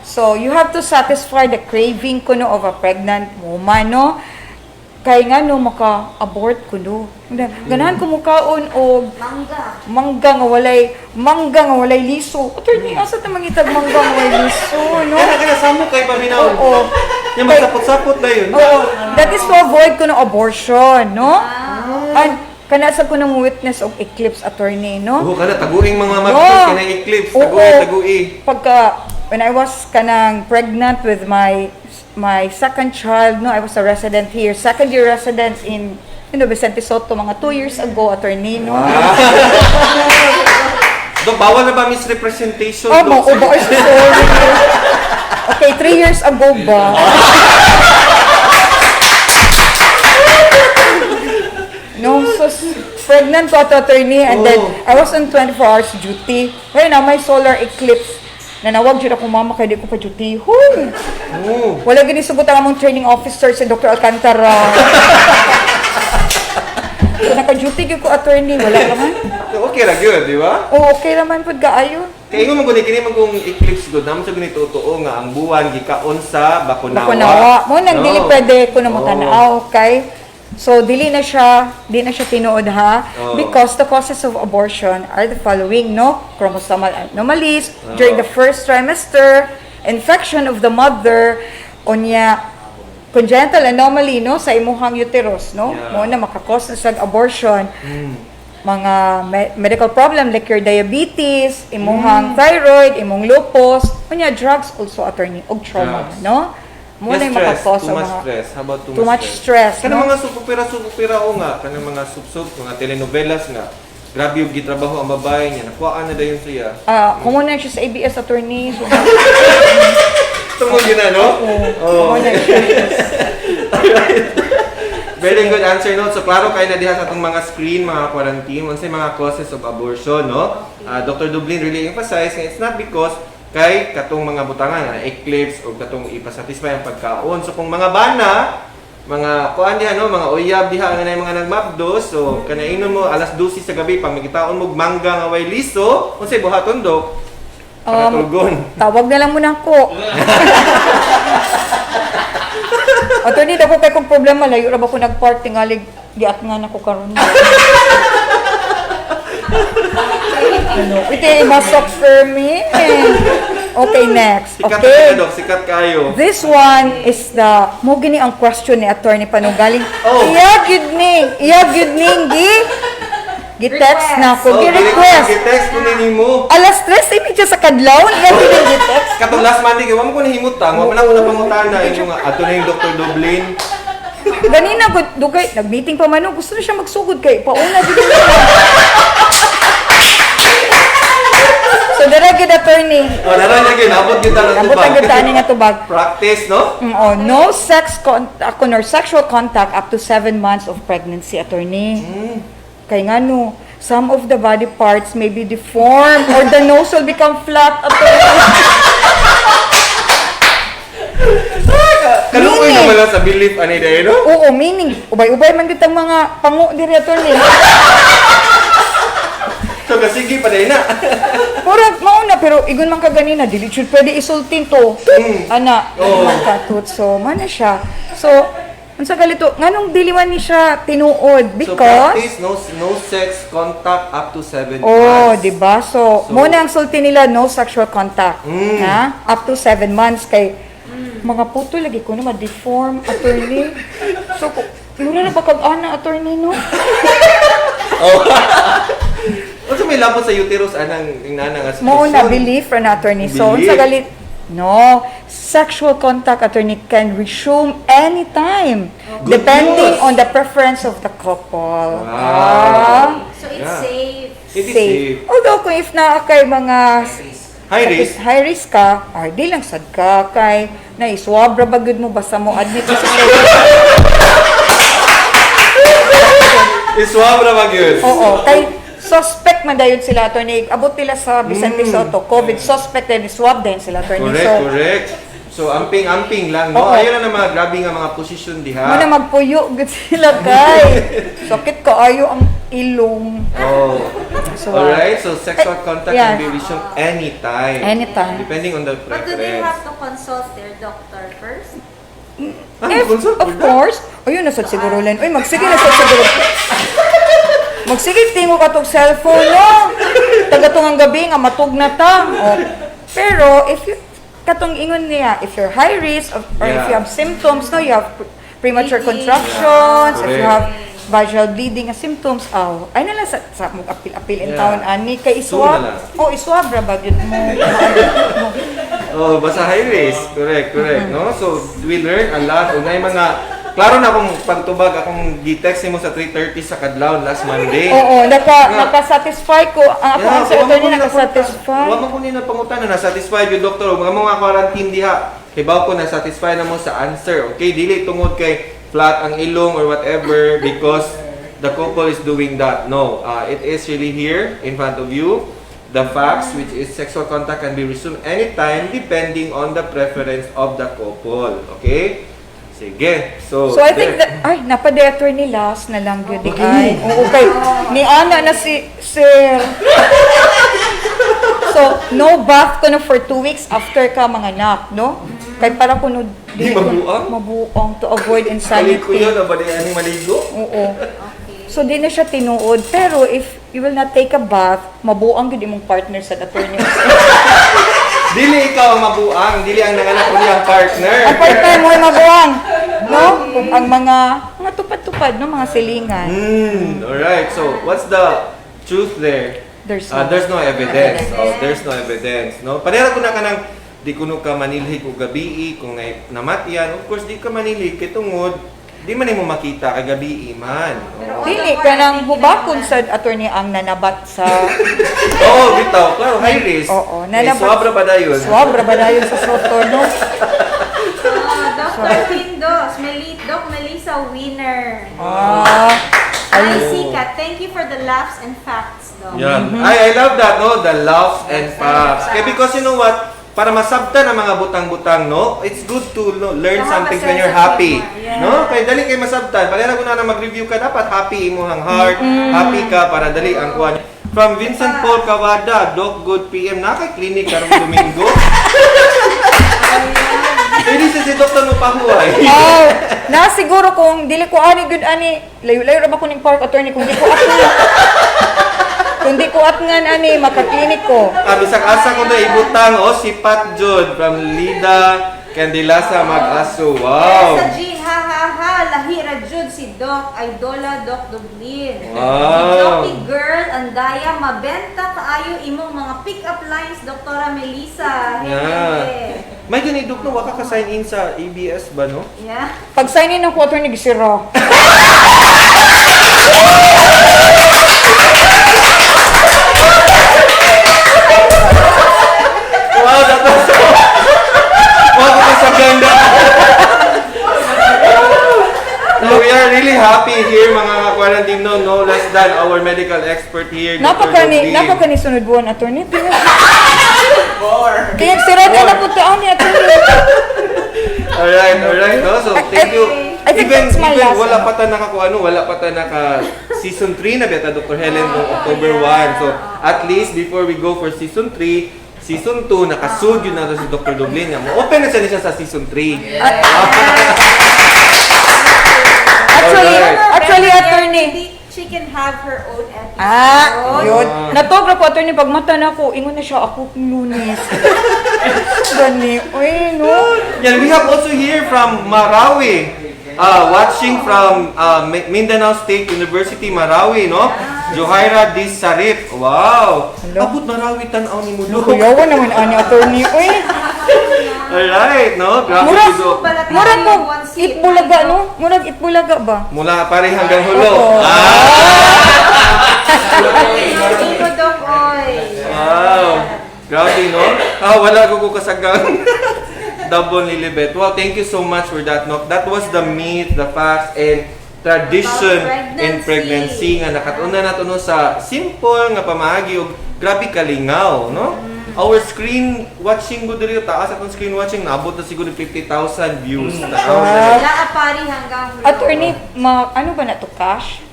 So, you have to satisfy the craving kuno of a pregnant woman, no? Kaya nga no, maka-abort kuno. Ganahan ko mukaon og Mangga. mangga nga walay liso. Attorney, asa ta mangitag mangga nga walay liso, no? Kaya samo kay paminaw. Oo. Yung masapot-sapot na yun. Oo. That is to avoid kuno abortion, no? And kana sa kuno witness of eclipse, attorney, no? Oo, kana, taguing mga Oo. magpos, kinang eclipse. Tagui. Pagka, when I was kanang pregnant with my second child, no, I was a resident here, second year resident in Vicente Soto, mga 2 years ago, attorney, no? Dok, bawal na ba misrepresentation? Oh, Dok? sorry. Okay, 3 years ago ba? No, so pregnant ko at attorney, and then I was on 24 hours duty. Ngayon na, may solar eclipse nanawag jud ako mama kay di ko pa dutihon. Oh. Wala gini sugot ang among training officer si Dr. Alcantara. So naka-duty gyud ko attorney, wala naman. So, okay ra gyud, di ba? Oh, okay naman pud kaayo. Kaya ingon man kini man kung eclipse good naman sa ganito totoo nga ang buwan gikaon sa Bakunawa. Bakunawa. Mo nang No. dili pwede ko na Oo. matanaw, okay? So di na siya tinuod ha Oo. because the causes of abortion are the following, no? Chromosomal anomalies during the first trimester, infection of the mother, unya congenital anomaly no sa imuhang uterus, no? Yeah. Mo na makakos na sa abortion. Mm. Mga medical problem like your diabetes, imuhang thyroid, imong lupus, unya drugs also attorney og trauma, Drugs. no? Mo na Yes, stress. makakos Too much mga stress. How about too much stress, Kanang no? mga supupira o nga, kanang mga sup mga telenovelas nga. Grabe yung gitrabaho ang babae niya. Nakuhaan na dayon siya. Kung na siya sa ABS attorney, so, Tungod yun na, no? Oh. kung na siya. Very good answer, no? So, klaro kayo na diha sa itong mga screen, mga quarantine, unsay mga causes of abortion, no? Dr. Dublin really emphasized nga it's not because kay katong mga butangan na eclipse o katong ipasatisfy ang pagkaon. So, kung mga bana, mga kuan diha, no? Mga uyab diha, nga na yung mga nagmapdos, so, kanainon mo, alas 12 sa gabi, pamigitaon mo, mangga nga way liso, unsay buhaton, Dok? Para tulgon. Tawag na lang muna ako. Attorney, dapat kay kong problema, layo ra ba ko nag-party nga, giat nga na ko karon. Ano, ito masok for me. Okay, next. Sikat Okay. kayo, Dok, sikat kayo. This one is the, mo gini ang question ni Attorney Panugaling. Oh. Iya, gud ning, gi-text na ko, gi-request. Gi-text ko nini mo. Alas 3:30 sa kadlaw, iya gid gi-text. Katong last Monday, kaya mo ko nahimutang, wala ko na pangutana, yung mga ato na yung Dr. Dublin. Ganina gud dugay nag-meeting pa man no, gusto na siya magsugod kay pauna gid. So dara gid attorney. O, naran niya yun, abot kita ng Ambot ang tubag. gutani nga tubag. Practice, no? No sex contact or sexual contact up to 7 months of pregnancy attorney. Kay nga no, some of the body parts may be deformed or the nose will become flat attorney. Kalukoy Meaning. naman lang sa belief, ani dahil, no? Oo, meaning ubay-ubay man gid ang mga pangu diri attorney. So, kasigi pa dahil na. Murag mauna pero igon man ka ganina dili jud pwede isultin to. Ana, Oo. man ka tut. So man na siya. So unsa galito nganong dili man ni siya tinuod So, because practice no sex contact up to 7 oh, months. di ba? So, So- mo na ang sulti nila no sexual contact. Ha? Up to 7 months kay mga puto lagi ko na ma-deform attorney. So, mura na ba kag-ana attorney no? Ano may labot sa uterus, anang inanang as Mo na belief ra na attorney. So Belief. unsa galit? No, sexual contact attorney can resume anytime Good depending news. on the preference of the couple. Wow. So it's Yeah. safe. It is safe. Although kung if na kay mga High risk. high risk ka, ay di lang sad ka kay na iswab ra bagud mo basta mo admit sa Iswab na ba yun? Oo, kay suspect man dayon sila attorney. Abot nila sa Vicente Soto, COVID suspect din swab din sila attorney. Correct. So, amping-amping lang, no? Oo. Ayun na mga grabe nga mga posisyon diha. Mo na magpuyo gud sila kay. Sakit kaayo ang ilong. Oh. So, Alright, so sexual contact yeah. can be resumed anytime. Anytime. Depending on the But do they preference. have to consult their doctor first? Of course. Ayun na sad siguro len. Uy, magsige na sad siguro. Magsige tingo ka tong cellphone no. Tagatong ang gabi nga matug na ta. Oh. Pero if you katong ingon niya, if you're high risk or if you Yeah. have symptoms, no, you have premature Bleeding. contractions, if you Correct. have vaginal bleeding as symptoms, ay na lang sa mo apil-apil in Yeah. town ani kay Soon na iswab. lang. Oh, iswab ra ba gyud mo. Oh, basta high risk. Correct. No? So, we learn a lot. Unay mga klaro na akong pagtubag akong gi-text mo sa 3:30 sa kadlaw last Monday. Oo, Yeah. naka-satisfy ko. Ang ako answer ito niya naka-satisfy. Wa man ko nina pangutan na satisfied yung doktor mga quarantine diha. Kibaw ko na satisfy na mo sa answer. Okay, dili tungod kay flat ang ilong or whatever because the couple is doing that. No, it is really here in front of you. The facts, which is sexual contact can be resumed anytime depending on the preference of the couple. Okay? Sige. So So I think that, ay, napadator ni last na lang yun. Ay, oo, okay. Ni Ana na si Sir. So, no bath ko na for 2 weeks after ka mga anak, no? Kay para kuno Di mabuang? mabuang to avoid Palit insanity. ko yun, ba di maligo? Oo. So, di na siya tinuod. Pero if you will not take a bath, mabuang yun imong partner sa attorney. Dili ikaw ang mabuang, dili ang nanganak ko niyang partner. Ang partner mo ay mabuang. No? Kung ang mga tupad-tupad, no? Mga silingan. Alright, so what's the truth there? There's There's no evidence. Oh, there's no evidence. No? Panera ko na ka ng di kuno ka manilhig o gabi kung namatyan. Of course, di ka manilhig kay tungod. Di man mo makita kay gabi man. Oh. Dili ka nang hubakon sa attorney ang nanabat sa Oo, bitaw. Klaro, high risk. Oo, Swabra ba dayon? Swabra ba dayon sa soto, no? Dr. Pindos, Doc Melissa Wiener. Ay, Hi, Sika. Thank you for the laughs and facts, Doc. Yan. I love that, no? The laughs and facts. Kaya because you know what? Para masabtan ang mga butang-butang, no? It's good to learn something when you're happy. No? Kaya dali kayo masabtan. Palera ko na mag-review ka, dapat happy mo ang heart. Happy ka para dali ang kuwan. From Vincent Paul Cavada, Doc Good PM, naka-clinic karong Domingo. Pwede si Dr. Nupahuay. oh, na siguro kung dili ko ani good ani, layo-layo ra ba ko ning park attorney kung di ko at nga. Kung di ko at nga ani makaklinik ko. Bisag asa ko na ibutang, si Pat Jod from Lida, Candilasa, Mag-Aso. Wow! Sa G, ha ha ha, lahira jud si Doc, Idola Doc Dublin. Wow. Si Jockey Girl, andaya, mabenta kaayo imong mga pick-up lines, Doktora Melissa. Yeah. May ganidok no, waka ka-sign in sa ABS ba, no? Yeah. Pag sign in ako attorney gisira. Wow, that was so... Wow, that was so ganda. So we are really happy here, mga quarantine, no less than our medical expert here, Dr. Dublin. Napakani sunod buwan attorney. Kaya sira na po taon ni attorney. Alright, no? So, thank you. I think that's my last wala pa ta naka season 3 na beta Dr. Helen noong October 1. So, at least before we go for season 3, season 2, nakasud yun na si Dr. Dublin. Open na siya sa season 3. Actually, attorney. She can have her own episode. Yun. Natobra ko attorney pag mata na ko, ingon na siya ako kung Lunes. Gani, uy, no. Yan, we have also here from Marawi. Watching from Mindanao State University, Marawi, no? Johaira Diz Sarip. Wow! Hello? Abot Marawi tanaw ni Mulo. Kuyawan naman ani attorney, uy. Alright, no? Grabe Murag, ko. murag mo, itbulaga, no? Murag itbulaga ba? Mula pare hanggang hulo. Oo. Iko Doc Oy. Wow! Grabe, no? Wala ko kasagang. Double Lilibet. Wow, thank you so much for that, no? That was the myth, the facts, and tradition in pregnancy nga nakatuna nato no sa simple nga pamaagi og grabe kalingaw, no? Our screen watching go diri taas atong screen watching naabot na siguro 50,000 views. Wala apari hanggang hulo. Attorney, ano ba na to, cash?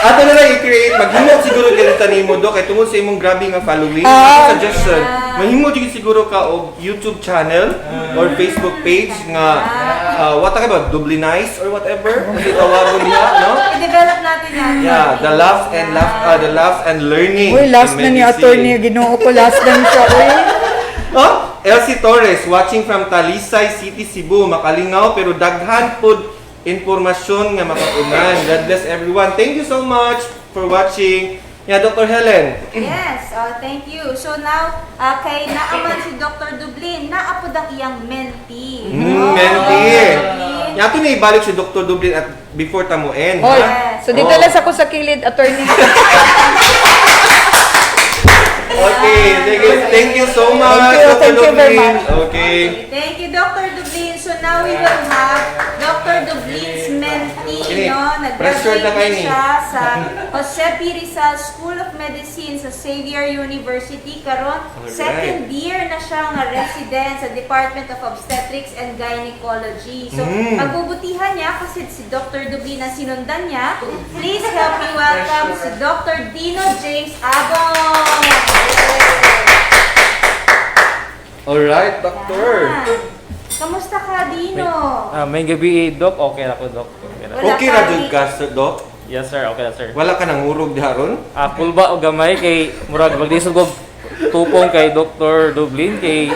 Ato na lang i-create, maghimot siguro dito nimo do kay tungod sa imong grabe nga following. Suggestion, mahimo jud siguro ka og YouTube channel or Facebook page nga what ka ba, Dublinize or whatever, kasi tawagon niya, no? I-develop natin yan. Yeah, the laughs and learning. Uy, last in na ni medicine. attorney, ginoo ko, last na siya, uy. Elsie Torres, watching from Talisay City, Cebu. Makalingaw pero daghan pod informasyon nga makapunan. God bless everyone. Thank you so much for watching. Yeah, Dr. Helen. Yes, thank you. So now, kay naaman si Dr. Dublin, naapod ang iyang mentee. Mentee. Yato na ibalik si Dr. Dublin at before tamuin. Hoy, ha? so dito lang ako sa kilid, attorney. Okay, thank you so much, Dr. Thank you very Dublin. much. Okay. Thank you, Dr. Dublin. So now we will have Dr. Dublin's mentee, Kini, no? pressured na Nag-graduate kayo na ni. siya sa Jose P. Rizal School of Medicine sa Xavier University. Karon, second year na siya nga resident sa Department of Obstetrics and Gynecology. So, magbubutihan niya kasi si Dr. Dublin ang sinundan niya. Please help me welcome si Dr. Dino James Abong. Alright, doctor. Kamusta ka, Dino? May gabi, Doc. Okay na ko, Doc. Okay na. Wala Okay ka ra ni- jud ka, sir, doc. Yes, sir. Okay na, sir. Wala ka nang urog diharon? Kulba o gamay kay murag magdisog og tupong kay Dr. Dublin kay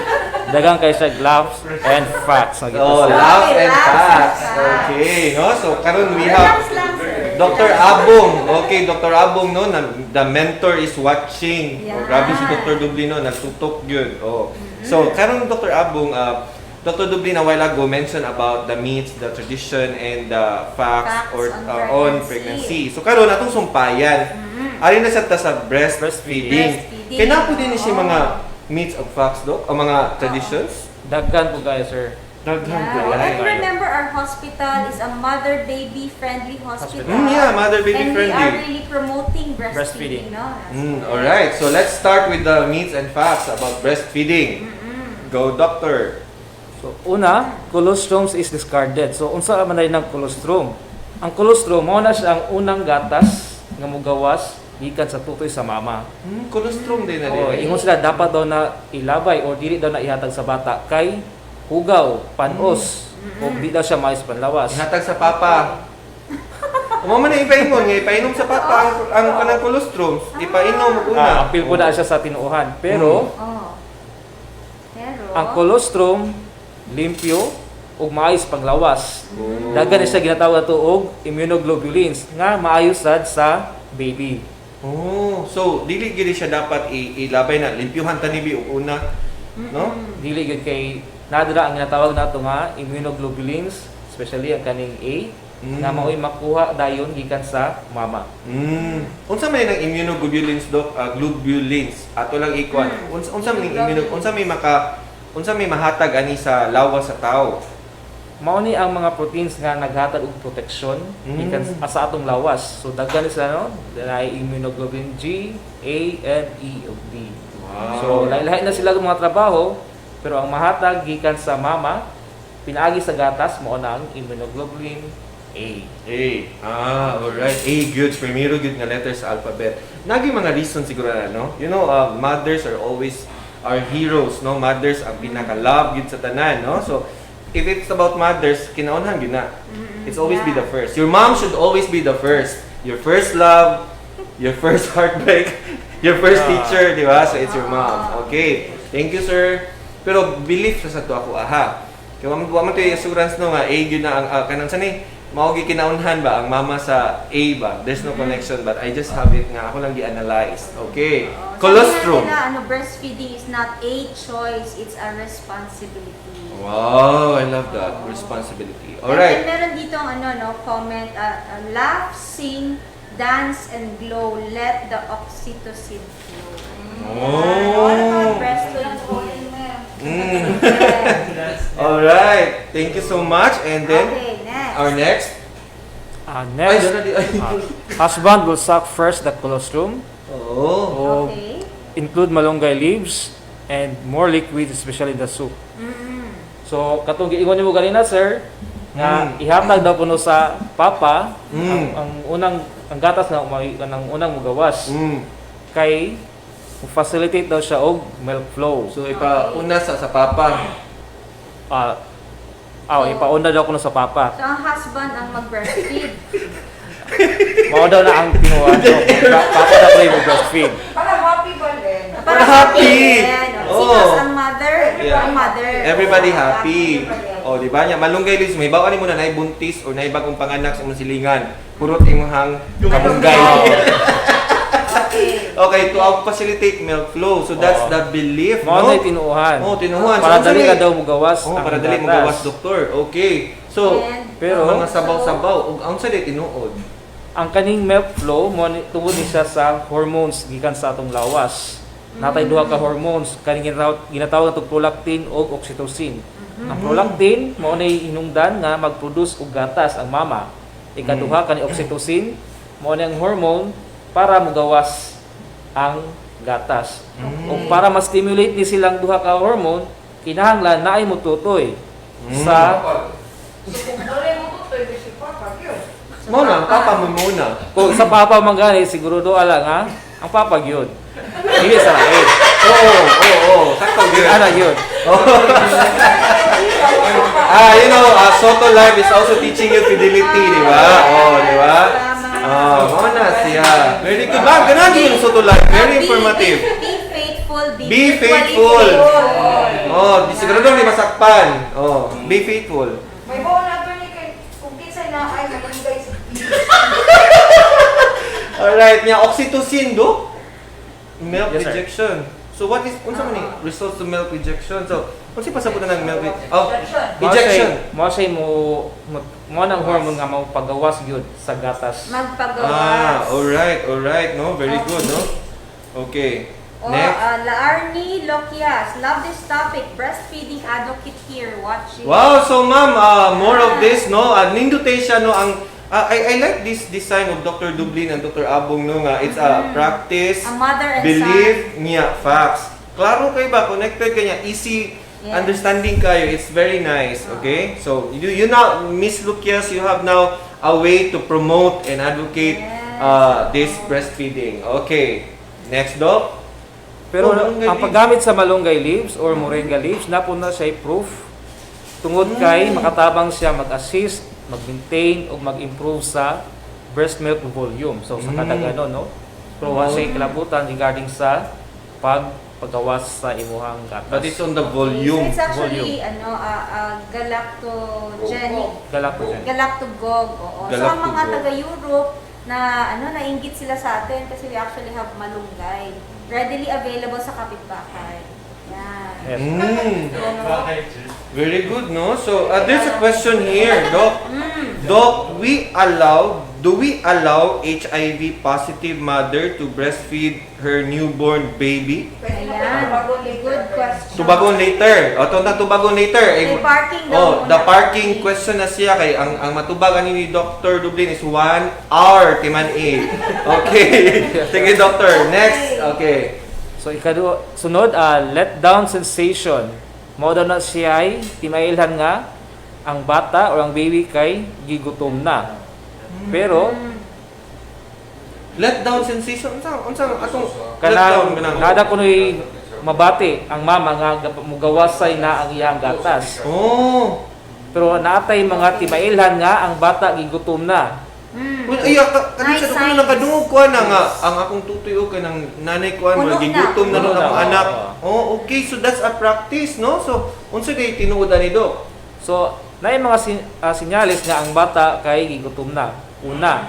dagang kay sa gloves and facts. Oh, Okay, laugh and laugh facts. and facts. Okay, no? So, karon we Relax have lang, sir. Dr. Abong. Okay, Dr. Abong, no? The mentor is watching. Oh, Yan. grabe si Dr. Dublin, no? Nagtutok yun. Oh. So, karon Dr. Abong, Dr. Dublin a while ago mentioned about the myths, the tradition, and the facts Facts or on on pregnancy. So, karon atong sumpayan. Ari na siya ta sa breastfeeding. Breastfeeding. Kaya na po din siya Oo. mga myths of facts, Doc? O mga traditions? Daggan po kayo, sir. Daghan Yeah. po. And remember, our hospital is a mother-baby friendly hospital. Yeah, mother-baby and friendly. we are really promoting breastfeeding, Breastfeeding. no? Alright, so let's start with the myths and facts about breastfeeding. Go, doctor. So, una, colostrums is discarded. So, unsa man ng colostrum? Ang colostrum, mao na siya ang unang gatas nga mugawas gikan sa tutoy sa mama. Colostrum din na O, din. ingon sila dapat daw na ilabay o dili daw na ihatag sa bata kay hugaw, panos, o di daw siya mais panlawas. Ihatag sa papa. Umama na ipaingon, nga ipainom sa papa ang kanang colostrum. Ipainom una. Apil po na siya sa tinuuhan. Pero, Oh. Pero, ang colostrum, limpyo, ug maayos panglawas. Oh. Daghan na siya ginatawag to og immunoglobulins nga maayos sad sa baby. Oh, so dili gid siya dapat ilabay na limpyuhan tanibi og una, no? Dili gyud kay nadra ang ginatawag nato nga immunoglobulins, especially ang kaning A, nga mao'y makuha dayon gikan sa mama. Unsa man ang immunoglobulins, doc? Globulins. Ato lang ikuan. Unsa man unsa may mahatag ani sa lawas sa tao? Mao ni ang mga proteins nga naghatag og protection gikan sa atong lawas. So daghan sila no, dai immunoglobulin G, A, and E ug D. Wow. So lahi-lahi na sila mga trabaho, pero ang mahatag gikan sa mama pinaagi sa gatas mao na ang immunoglobulin A. Alright. A, good. Primero good nga letter sa alphabet. Nagi mga reason siguro na, no? You know, mothers are always our heroes, no? Mothers ang pinaka-love good sa tanan, no? So, if it's about mothers, kinaunhan yun na. It's always be the first. Your mom should always be the first. Your first love, your first heartbreak, your first teacher, di ba? So, it's your mom. Okay. Thank you, sir. Pero, belief sa to ako, aha. Kaya wala man ito yung assurance no nga, yun na ang, kanang sanay, maugi kinaunhan ba, ang mama sa A ba? There's no connection, but I just have it nga, ako lang di-analyze. Okay. Colostrum. Sabi natin na, breastfeeding is not a choice, it's a responsibility. Wow, I love that. Responsibility. And Alright. meron dito comment, laugh, sing, dance, and glow, let the oxytocin flow. Oh. All about breastfeeding. Alright. Thank you so much. And then, Okay, next. our next. Next, Ay, ay. husband will suck first the colostrum Oh. o Okay. include malunggay leaves and more liquids, especially the soup. So, katong giingon nimo ganina, sir, nga ihatag daw kuno sa papa ang gatas na ang unang mugawas kay facilitate daw siya og milk flow. So, ipauna sa papa. Ipauna daw kuno sa papa. So, ang husband ang mag-breastfeed. Mao daw na ang tinuan. So, papa daw play mo breastfeed. Para happy ba din? Para happy! Yan. Oh. Sino ang mother? Yeah. Ang mother. Everybody happy. O, di ba niya? Malunggay leaves. May bawa ni mo na naibuntis o naibagong panganak sa imong silingan. Purot imong kamunggay. Okay, to facilitate milk flow. So, that's the belief, Mao no? na tinuuhan. Oh, tinuhan. Para So, dali unsa ka may- daw mugawas. Oh, ang para dali mo gatas. gawas, doktor. Okay. So, And, Pero mga sabaw-sabaw. Ug ang sa di tinuod. ang kaning milk flow mo tungod ni siya sa hormones gikan sa atong lawas. Natay duha ka hormones kaning ginatawag natong prolactin ug oxytocin. Ang prolactin mao nay hinungdan nga mag-produce og gatas ang mama. Ikaduha kani oxytocin mao ang hormone para mogawas ang gatas. O para ma-stimulate ni silang duha ka hormone, kinahanglan naay motutoy sa Muna, ang papa mo muna. kung sa papa man gani siguro doa lang ha. Ang papa gyud. Dili sa lain. Oo. Sakto gyud. Ana gyud. You know, Soto Live is also teaching you fidelity, di ba? Di ba? Muna siya. Very good. Ba, ganun yung Soto Live. Very informative. Be faithful. Be faithful. Di siguro doon di masakpan. Be faithful. May bawa na ito ni kung kinsa na ay malinggay sa Alright, niya oxytocin do? Milk Yes, sir. rejection. So what is unsa man ni results to milk rejection? So, unsa pasabot na ng milk ejection? Mo nang hormone nga mao pagawas gyud sa gatas. Magpagawas. Alright, no? Very good, no? Okay. Next. Laarni Lokias, love this topic. Breastfeeding advocate here, watching. Wow, so ma'am, more of this, no? Nindutay siya, no? I like this design of Dr. Dublin and Dr. Abong, no? Nga, it's a practice, A mother and belief, niya, facts. Klaro kayo ba? Connected kanya, easy Yes. understanding kayo. It's very nice, okay? So, you now, Miss Lucias, you have now a way to promote and advocate this breastfeeding. Okay. Next, Doc. Pero malunggay ang leaves. paggamit sa malunggay leaves or moringa leaves napuna siya proof tungod kay makatabang siya mag-assist, mag-maintain o mag-improve sa breast milk volume. So sa kada ganon, no? Pero wa siya kilabutan regarding sa paggawas sa imuhang gatas. But it's on the volume. It's actually galactogenic. Galactogen. Galactogog. Oo. So ang mga Galactogog. taga-Europe na nainggit sila sa atin kasi we actually have malunggay. Readily available sa kapitbahay. Yan. Yes. Very good, no? So, there's a question here, Doc. Doc, do we allow HIV positive mother to breastfeed her newborn baby? Ayan. Good question. Tubagon later. Tubagon later. May parking daw The muna. parking question na siya kay ang matubagan ni Dr. Dublin is 1 hour timan A. Okay. Sige, Doctor. Next. Okay. So sunod, let down sensation. Mao daw na siya ay timailhan nga ang bata o ang baby kay gigutom na. Pero Let down sensation. Unsa atong let down kanang ganang? nada kunoy mabati ang mama nga mugawasay na ang iyang gatas. Oh. Pero naatay mga timailhan nga ang bata gigutom na. Well, kanina Nice sa signs. nakadungog ko na nga ang akong tutoy o kanang nanay ko Puno na. magigutom na Puno ng na. anak. Oh, okay. So that's a practice, no? So unsa kay tinuod ni Doc? So naay mga sinyalis nga ang bata kay gigutom na. Una,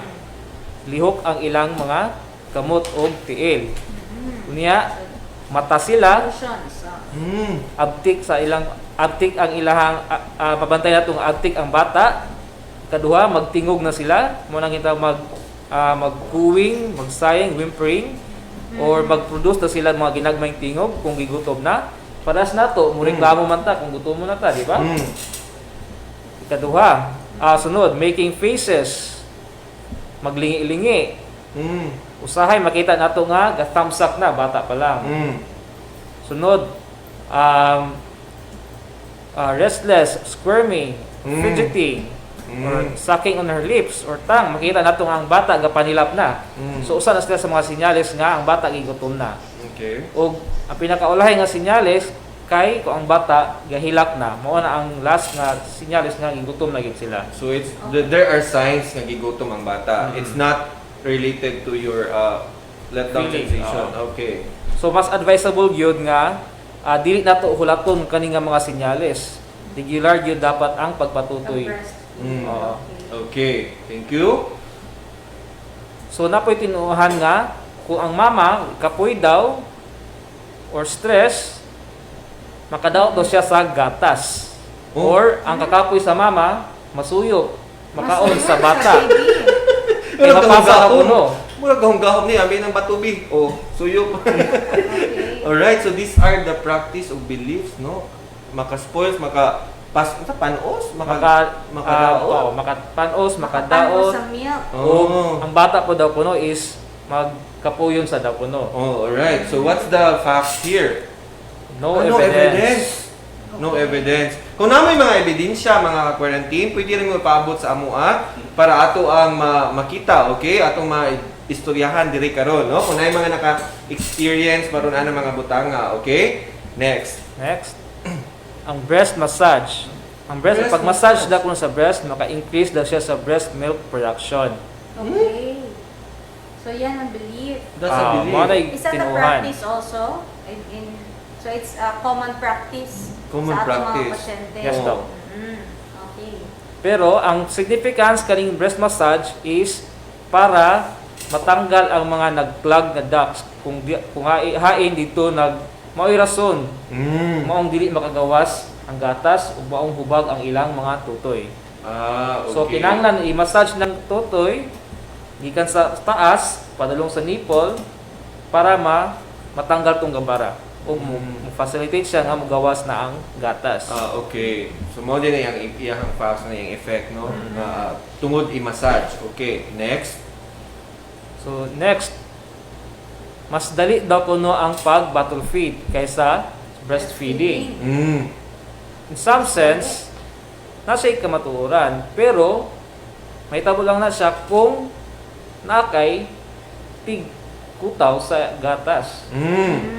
lihok ang ilang mga kamot o tiil. Unya, mata sila, Emotions. abtik ang ilahang pabantay natong abtik ang bata. Kaduha, magtingog na sila, mo nang kita mag-cooing, magsaying, whimpering, or mag-produce na sila mga ginagmayng tingog kung gigutom na. Paras nato, mureklamo man ta kung gutom mo na ta, di ba? Ikaduha, sunod, making faces, maglingi-lingi. Usahay makita nato nga ga-thumbs up na bata pa lang. Sunod, restless, squirming, fidgeting, or sucking on her lips or tongue. Makita nato nga ang bata gapanilap na. So usa na sila sa mga sinyales nga ang bata gigutom na. Okay. O ang pinakaulahay nga sinyales kay kung ang bata gahilak na, mao na ang last nga sinyales nga gigutom na gid sila. So there are signs nga gigutom ang bata. It's not related to your let down Feeling, sensation. Okay. So mas advisable gyud nga dili nato hulaton kani nga mga sinyales. Regular gyud dapat ang pagpatutoy. Oo. Okay. Thank you. So napoy tinuohan nga kung ang mama kapoy daw or stress, makadaot daw siya sa gatas. Oh. Or ang kakapoy sa mama, masuyok, makaon sa bata. Kaya Pero mapasa gahapon. puno. Mura gahong-gahom ni abi ng batubi. Oh, suyop. Okay. Alright, so these are the practice of beliefs, no? Maka-spoils, panos, makadaot. makapanos, Makapano makadaot. sa milk. Oh. Ang bata po daw puno is magkapuyon sa daw puno. Oh, alright. So what's the fact here? No No evidence. No evidence. Kung namoy mga ebidensya, mga quarantine, pwede rin mo ipaabot sa amua para ato ang makita, okay? Atong maistoryahan diri karon, no? Kung naay mga naka-experience maron ana mga butanga, okay? Next. Next, ang breast massage. Ang breast, Breast pag massage massage. daw kuno sa breast, maka-increase daw siya sa breast milk production. Okay. So yan ang belief. That's a belief. Mo na Is that a tinuhan. practice also? So it's a common practice Common sa ating mga practice. pasyente? Yes, Oo. daw. Okay. Pero ang significance kaning breast massage is para matanggal ang mga nag-clog na ducts. Kung hain dito mao'y rason, maong dili makagawas ang gatas ug maong hubag ang ilang mga tutoy. Ah, okay. So kinahanglan i-massage ng tutoy gikan sa taas padulong sa nipple para matanggal tong gambara o mo-facilitate siya nga mogawas na ang gatas. Ah, okay. So mo din na yung iyang facts na yung effect, no? Na tungod i-massage. Okay, next. So next, mas dali daw kuno ang pag-bottle feed kaysa breastfeeding. In some sense, nasa kamatuoran, pero may tabo lang na siya kung nakay tig-kutaw sa gatas.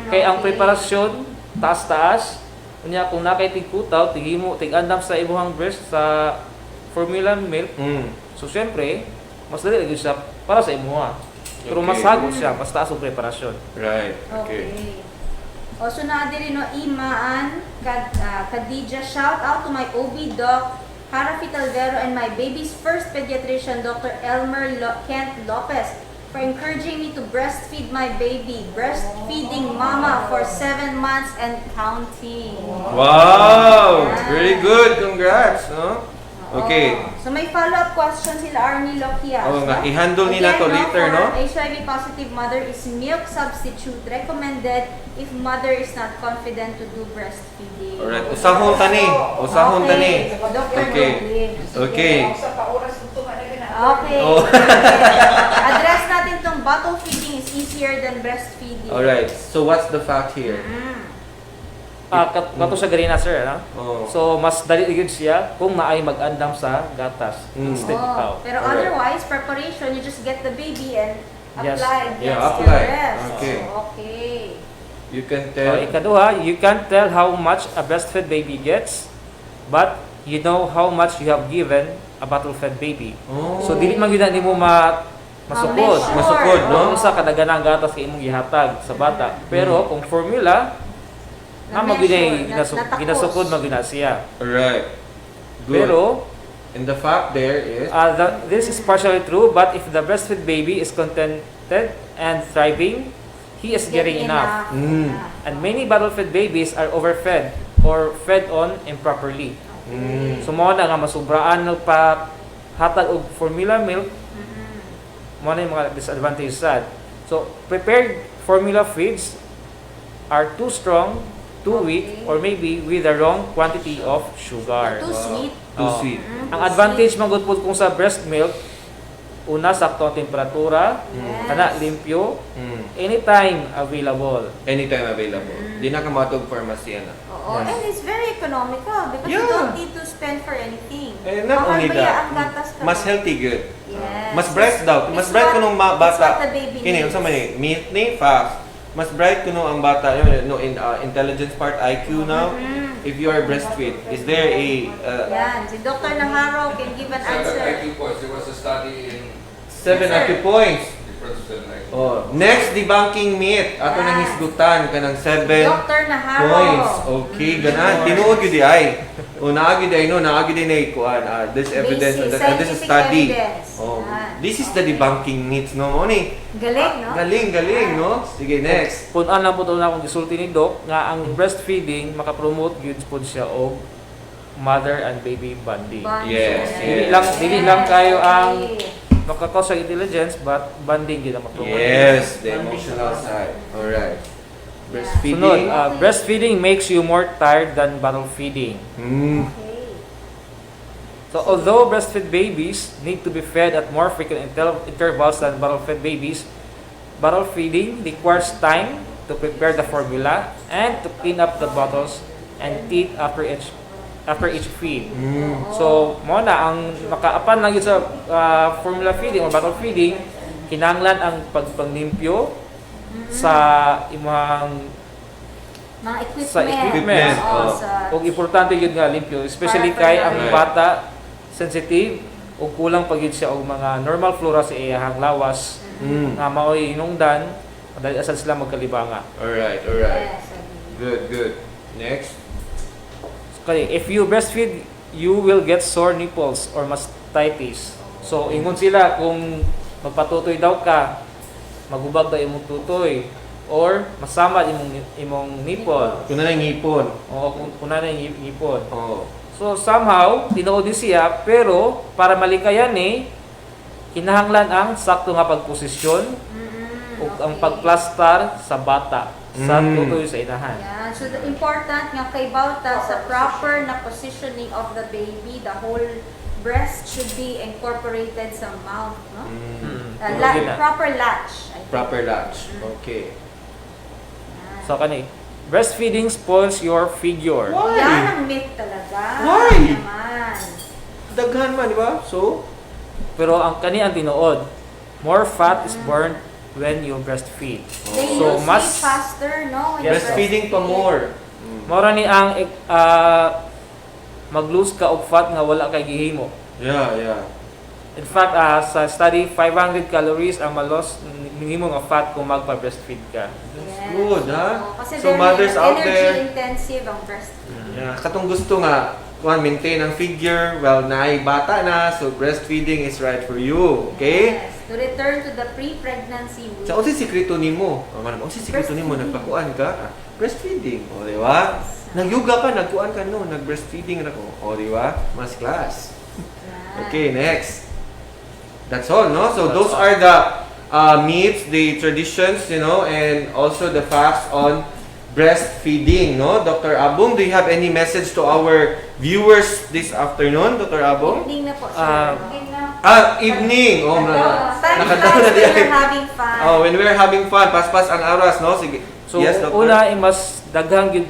Kaya ang preparasyon, taas-taas, unya kung nakay tig-kutaw, tig-andam sa ibuhang breast sa formula milk, so syempre, mas dali lagi siya para sa imuha. Pero Okay. mas hago siya, mas taas ang preparasyon. Right. Okay. Okay. O so na diri no Imaan Khadija, shout out to my OB doc Harafit Alvero and my baby's first pediatrician Dr. Elmer Kent Lopez for encouraging me to breastfeed my baby. Breastfeeding mama for 7 months and counting. Wow! Very good. Congrats, no? Okay. Oo. So may follow-up question sila Arnie Lokias. Oo nga, i-handle nila to later, no? For HIV positive mother is milk substitute recommended if mother is not confident to do breastfeeding. Alright. Usahon tani. Usahon tani. Dr. Okay. Goblin. Okay. Okay. Oh. Address natin tong bottle feeding is easier than breastfeeding. Alright. So what's the fact here? Kato sa ganina, sir, no? Oh. So, mas dali yun siya kung maay mag-andam sa gatas instead ikaw. Pero Alright. otherwise, preparation, you just get the baby and Yes. apply Yeah, against apply. your breast. Okay. Okay. You can So, tell. ikaduha, you can't tell how much a breastfed baby gets, but you know how much you have given a bottle-fed baby. Oh. So, dili man yun na mo masukod. Measure. Masukod, no? Kung sa kadaganang gatas kay imong gihatag sa bata. Pero kung formula, na maginay natapos. ginasukod magina siya. Alright. Good. Pero and the fact there is this is partially true, but if the breastfed baby is contented and thriving, he is getting enough. And many bottle-fed babies are overfed or fed on improperly. So mo na nga masubraan ng hatag og formula milk, mo na yung mga disadvantages sad. So prepared formula feeds are too strong, too weak, or maybe with the wrong quantity of sugar. Too sweet. too Oh. sweet. Ang advantage man gud pud kung sa breast milk, una sakto ang temperatura, Yes. kana limpyo, anytime available. Anytime available. Di na ka matog pharmacy na. Oo. Yes. And it's very economical because you Yeah. don't need to spend for anything. Eh, not Mahal only ba that, ang gatas ka mas mo? healthy good. Yes. Mas bright daw. Mas It's bright what- kuno ang it's bata. what the baby Kini needs. unsa man ni? Meat ni facts. Mas bright kuno ang bata no in intelligence part IQ now. If you are breastfeed, is there a Yan. Si Dr. Naharo can give an 7 answer. IQ points. There was a study in 7 Yes, sir. IQ points? difference of 7 IQ. Oh, next debunking myth. Ato Yan. nang hisgutan kanang 7 Dr. Naharo. points. Okay, ganan. Tinuod gyud di ay. O naagi day no, naagi day nay kuan. This evidence, Basis, this is scientific study. evidence. Oh, Yan. this is the debunking myths no mo ni. Galing, no? Galing, no? Sige, next. Kung ano po ito na akong gisulti ni Doc, nga ang breastfeeding, makapromote yun po siya o mother and baby bonding. Bond. Yes, Dili lang kayo ang makakause siya intelligence, but bonding din ang mag-promote. Yes, the emotional side. Alright. Breastfeeding. Sunod, breastfeeding makes you more tired than bottle feeding. Mm. Okay. So although breastfed babies need to be fed at more frequent intervals than bottle-fed babies, bottle feeding requires time to prepare the formula and to clean up the bottles and teeth after each feed. So mo na ang makaapan lang yun sa formula feeding or bottle feeding, kinahanglan ang pagpanglimpyo sa imong Mga equipment. sa equipment. Oo, Oh. sa Kung importante yun nga limpyo, especially kay ang Right. bata sensitive o kulang pag yun siya og mga normal flora sa iyahang lawas Mm. nga mao'y inungdan dahil asal sila magkalibanga. Alright. Yes, agree. Good. Next. Kaya if you breastfeed, you will get sore nipples or mastitis. So ingon sila kung magpatutoy daw ka, magubag daw imong tutoy or masama imong nipple. Kung na yung ngipon. O kung na yung ngipon. Oh. So somehow, tinuod din siya, pero para malikayan kinahanglan ang sakto nga pagposisyon o ang pagplastar sa bata sa tutoy sa inahan. Yan. So, the important nga kay bawta sa proper na positioning of the baby, the whole breast should be incorporated sa mouth, no? Yun na. Proper latch. I think. Proper latch. Okay. Yan. So kani, breastfeeding spoils your figure. Why? Yan ang myth talaga. Why? Naman. Daghan man, di ba? So, Pero ang kani ang tinuod, more fat is burned when you breastfeed. They So, lose mas- weight faster, no? When you breastfeeding pa more. Mora ni ang mag-lose ka og fat nga wala kay gihimo. Yeah. In fact, sa study, 500 calories ang malos minimum nga fat kung magpa-breastfeed ka. Yes. Good, ha? Oo, kasi So, mothers out energy there- intensive ang breastfeeding. Yeah, katong gusto nga, maintain ang figure, well, naay bata na, so breastfeeding is right for you. Okay? Yes. To return to the pre-pregnancy weight. Sa unsay sikreto nimo? Unsay sikreto nimo Breastfeeding. nagpakuan ka? Breastfeeding. O, di ba? Nagyuga ka, nagkuan ka no, nag-breastfeeding na ko. O, di ba? Mas class. Yan. Okay, next. That's all, no? So That's those all. are the myths, the traditions, and also the facts on breastfeeding, no? Dr. Abong, do you have any message to our viewers this afternoon, Dr. Abong? Evening na po, sir. Ah, Evening. Oh, Time nakadaw flies na when diyan. you're having fun. Oh, when we're having fun, paspas ang oras, no? Sige. So Yes, Doctor. una mas daghang gid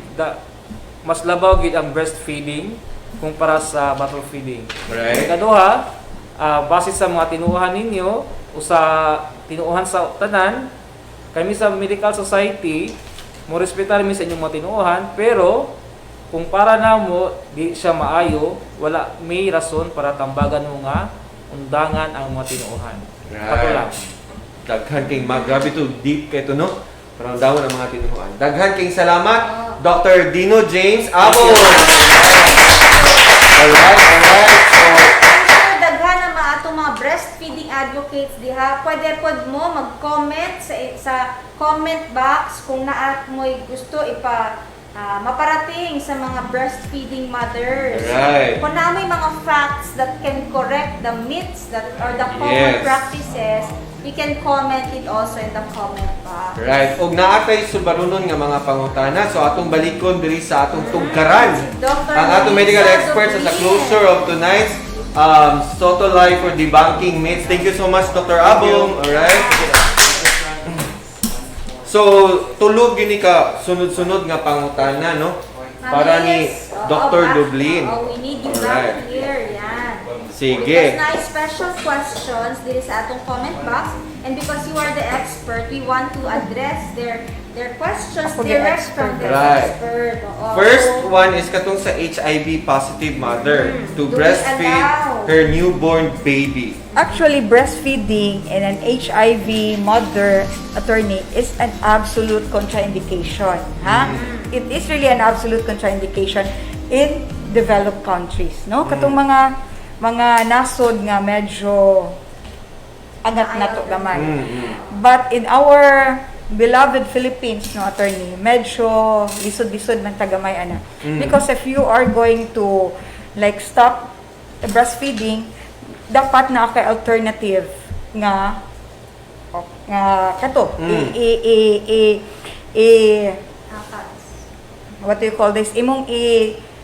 mas labaw gid ang breastfeeding kumpara sa bottle feeding. Right. Ikaduha, base sa mga tinuuhan ninyo o sa tinuuhan sa tanan, kami sa medical society mo respetar mi sa inyong mga tinuuhan, pero kung para namo di siya maayo, wala may rason para tambagan mo nga undangan ang mga tinuuhan. Kato lang. Daghan kayong grabe to, deep kayo to, no? Parang dawon ang mga tinuhan. Daghan kayong salamat, Dr. Dino James Abo. Alright. So, Sir, daghan na atong mga breastfeeding advocates diha. Pwede pod mo mag-comment sa comment box kung naa mo'y gusto maparating sa mga breastfeeding mothers. Right. Kung na may mga facts that can correct the myths or the common Yes. practices, you can comment it also in the comment box. right. Og naatay subarunon nga mga pangutana. So atong balikon diri sa atong tugkaran. Dr. Ang atong medical Melissa experts sa Dublin. closure of tonight's Soto Live for debunking myths. Thank you so much, Dr. Abong. Alright. So, tulog gini ka sunod-sunod nga pangutana, no? Para ni Mabilis. Dr. back- Dublin. we need you Alright. back here. Yan. Sige. Because na special questions diri sa atong comment box, and because you are the expert, we want to address their questions Ako the direct expert. from the Right. expert. Oo. First one is katong sa HIV positive mother to Do we breastfeed allow? her newborn baby. Actually, breastfeeding in an HIV mother attorney is an absolute contraindication. Ha? It is really an absolute contraindication in developed countries. No? Katong mga nasod nga medyo angat na to gamay. But in our beloved Philippines, no, attorney, medyo lisod-lisod man tagamay ana. Because if you are going to like stop the breastfeeding, dapat na kay alternative kato what do you call this, imong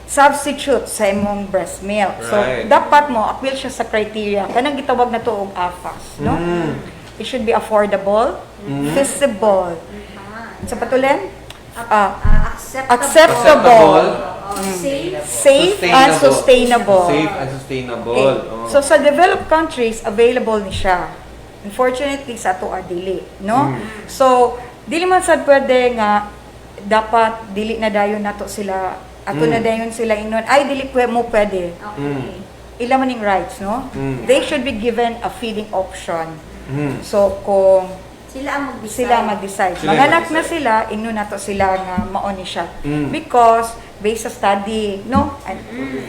substitute sa imong breast milk. So Right. dapat mo appeal siya sa criteria kanang gitawag na to og AFAS, no? It should be affordable, feasible. Sa patulen? Acceptable, Safe. safe and sustainable. Safe and sustainable. Okay. Oh. So sa developed countries, available ni siya. Unfortunately, sa ato dili, no? So, dili man sad pwede nga dapat dili na dayon nato sila ato na dayon sila ingnon ay dili mo pwede. Okay. Ila man ning rights, no? They should be given a feeding option. So kung Sila ang mag-decide. sila mag-decide. Sila Manganak na mag-decide. sila, ingno nato sila nga mao ni siya. Because based sa study, no? And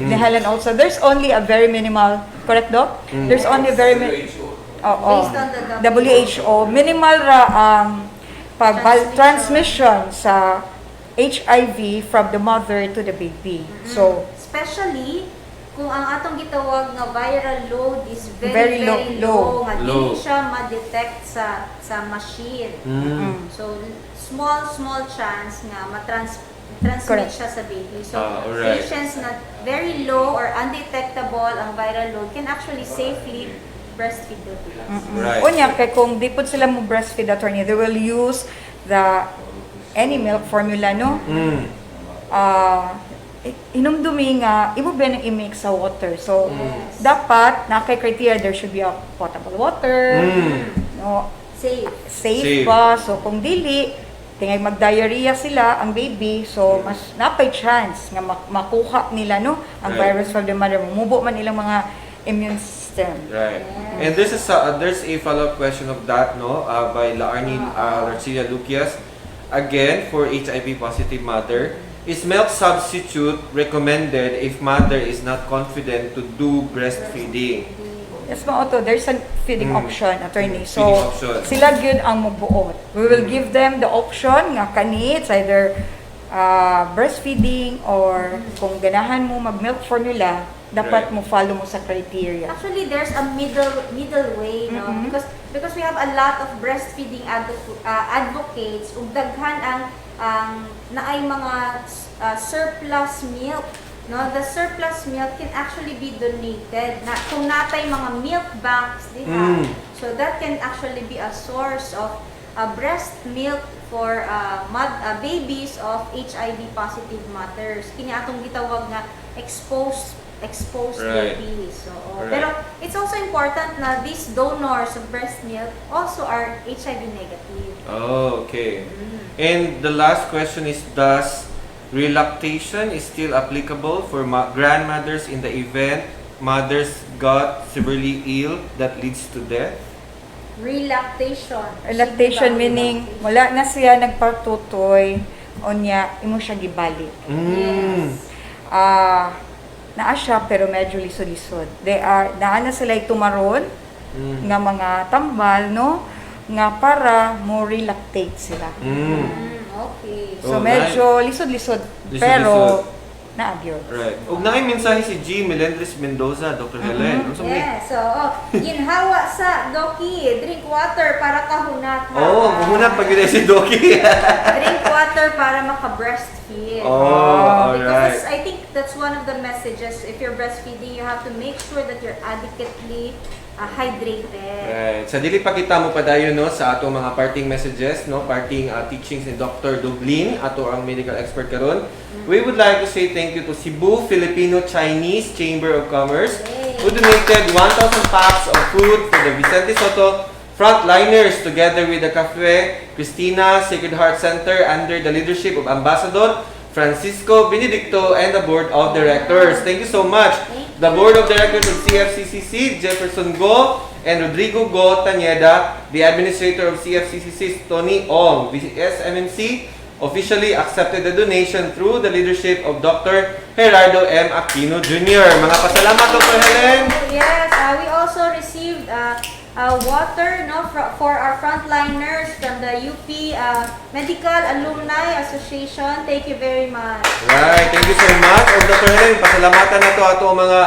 Nehalan also, there's only a very minimal, correct Doc? There's only very Based on the WHO, minimal ra ang transmission sa HIV from the mother to the baby. So, especially kung ang atong gitawag nga viral load is Very very low, low. nga Low. dili siya ma-detect sa machine. So small chance nga transmit Correct. siya sa baby. So alright. patients na very low or undetectable ang viral load can actually safely breastfeed their babies. Right. unya kay kung di pud sila mo breastfeed attorney, they will use the any milk formula, no? Inumdumi nga imo ba nang i-mix sa water. So dapat na kay criteria there should be a potable water. No, Safe. safe Safe. pa. So kung dili tingay mag-diarrhea sila ang baby, so mas napay chance nga makuha nila, no, ang Right. virus from the mother, mubo man ilang mga immune system. Right. And there's a follow-up question of that, no, by Laarni Larcia Lucias. Again, for HIV positive mother, is milk substitute recommended if mother is not confident to do breastfeeding? Yes, mao to. There's a feeding option, attorney. So, Feeding option. sila gyud ang mubuot. We will give them the option nga kani, it's either breastfeeding or kung ganahan mo mag-milk formula, dapat Right. mo follow mo sa criteria. Actually, there's a middle way, no? Because we have a lot of breastfeeding advocates ug daghan ang naay mga surplus milk, no? The surplus milk can actually be donated na kung natay mga milk banks diha. So that can actually be a source of breast milk for babies of HIV positive mothers. Kini atong gitawag nga exposed Right. babies. So, Right. pero it's also important na these donors of breast milk also are HIV negative. Oh, okay. And the last question is, does relactation is still applicable for grandmothers in the event mothers got severely ill that leads to death? Relactation. Lactation meaning wala na siya nagpatutoy unya imo siya gibalik. Yes. Naa siya pero medyo lisod-lisod. Naa na sila tumaron nga mga tambal, no? Nga para mo relactate sila. Okay. So Oh, medyo lisod-lisod Lisod-lisod. pero na-absorb. Right. Ug naay mensahe si G. Melendres Mendoza, Dr. Helen. Ano sa may- Yeah, so ginhawa sa Doki, drink water para kahunat. Oh, pumunat pag yun si Doki. Drink water para maka-breastfeed. Oh, Because alright. I think that's one of the messages. If you're breastfeeding, you have to make sure that you're adequately hydrated. Right. Sa dili pa kita mo padayon, no, sa atong mga parting messages, no, parting teachings ni Dr. Dublin, ato ang medical expert karon. We would like to say thank you to Cebu Filipino Chinese Chamber of Commerce who donated 1,000 packs of food for the Vicente Soto frontliners together with the Cafe Cristina Sacred Heart Center under the leadership of Ambassador Francisco Benedicto and the Board of Directors. Thank you so much. The Board of Directors of CFCCC, Jefferson Go and Rodrigo Go Taneda, the Administrator of CFCCC, Tony Ong, SMNC, officially accepted the donation through the leadership of Dr. Gerardo M. Aquino Jr. Mga pasalamat, Dr. Helen! Yes, we also received water, no, for our frontliners from the UP Medical Alumni Association. Thank you very much. Right, thank you so much. O Dr. Helen, pasalamatan na to ato ang mga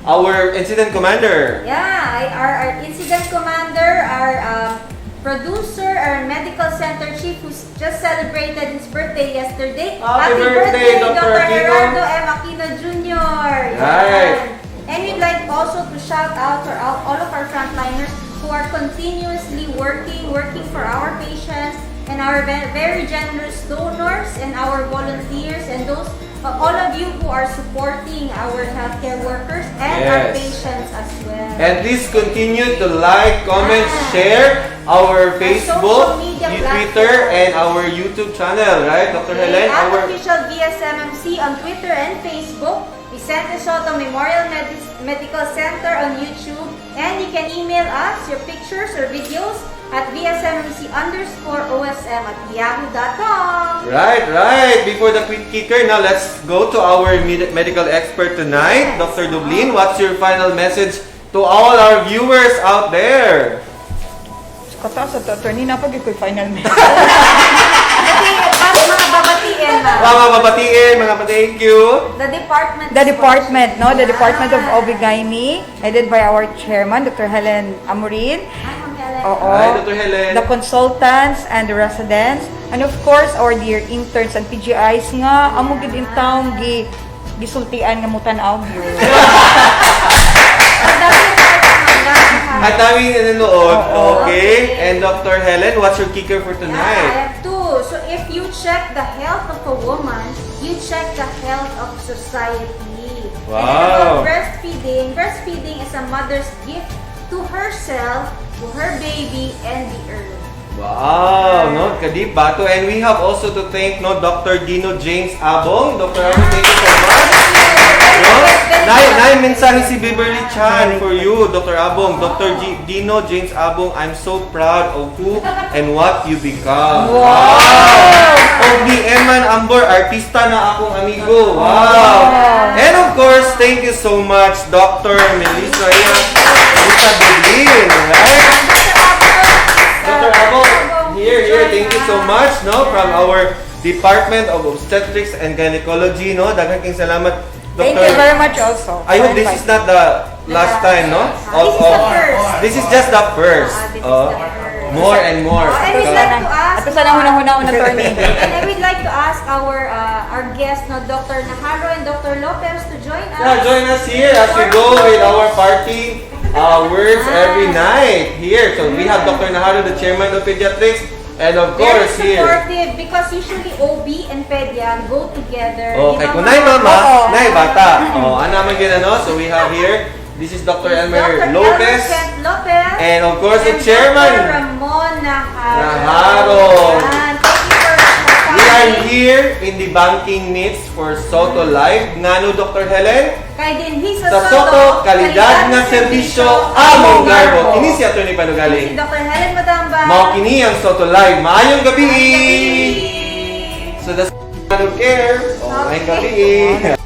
our incident commander. Yeah, our incident commander, our producer, our medical center chief who's just celebrated his birthday yesterday. Happy birthday, Dr. Aquino. Gerardo M. Aquino Jr. Right. And we'd like also to shout out to all of our frontliners who are continuously working for our patients, and our very generous donors and our volunteers and those all of you who are supporting our healthcare workers and our Yes. patients as well. And please continue to like, comment, share our Facebook, social media Twitter, platform. and our YouTube channel, right, Dr. Helen? At Our official VSMMC on Twitter and Facebook, Vicente Soto Memorial Medical Center on YouTube, and you can email us your pictures or videos at VSMMC_OSM@yahoo.com. Right. Before the quick kicker, now let's go to our medical expert tonight, Yes. Dr. Dublin. What's your final message to all our viewers out there? Kata sa to, attorney na pag iko'y final message. Mga babatiin na. Mga babatiin, mga thank you. The department. The Department of OB/GYN, headed by our chairman, Dr. Helen Amorin. Hi, Ma'am Helen. Oo. Hi, Dr. Helen. The consultants and the residents, and of course our dear interns and PGIs nga amo gid in town gisultian nga mo tan-aw gyud. Ang dami ng At daming nanonood. Okay. And Dr. Helen, what's your kicker for I tonight? have two. So if you check the health of a woman, you check the health of society. Wow. And about breastfeeding is a mother's gift to herself, to her baby, and the earth. Wow, no, kadip bato. And we have also to thank Dr. Dino James Abong. Dr. Abong, thank you so much. No? Nay mensahe si Beverly Chan for you, Dr. Abong. Dr. Dino James Abong, I'm so proud of who and what you become. Wow! Og ni Eman Ambor, artista na akong amigo. Wow! And of course, thank you so much, Dr. Melissa Dublin, right? Dr. Abong, here, thank you so much, from our Department of Obstetrics and Gynecology, Daghang king salamat, Dr. Thank you very much also. I hope this is not the last time, This is the first. This is just the first. This is the first. More and more. And we'd like to ask, Ato sa hunahuna attorney. and I would like to ask our guests, Dr. Naharo and Dr. Lopez, to join us. Yeah, join us here as we go with our party words every night here. So we have Dr. Naharo, the chairman of pediatrics, and of Very course here. supportive because usually OB and Pedia go together. Okay, kung nay mama, nay bata. Ano naman gina, So we have here, this is Dr. Elmer Lopez. Lopez. And of course, the and chairman. Dr. Ramon Naharo. Naharo. Yan. Thank you for We are here in the banking midst for Soto Live. Ngano, Dr. Helen? Kay dinhi Sa Soto, kalidad nga serbisyo, among garbo. Kini si Atty. Si Panugaling. Dr. Helen Madamba. Mao kini ang Soto Live. Maayong gabi! Gabi. So the care. Maayong gabi!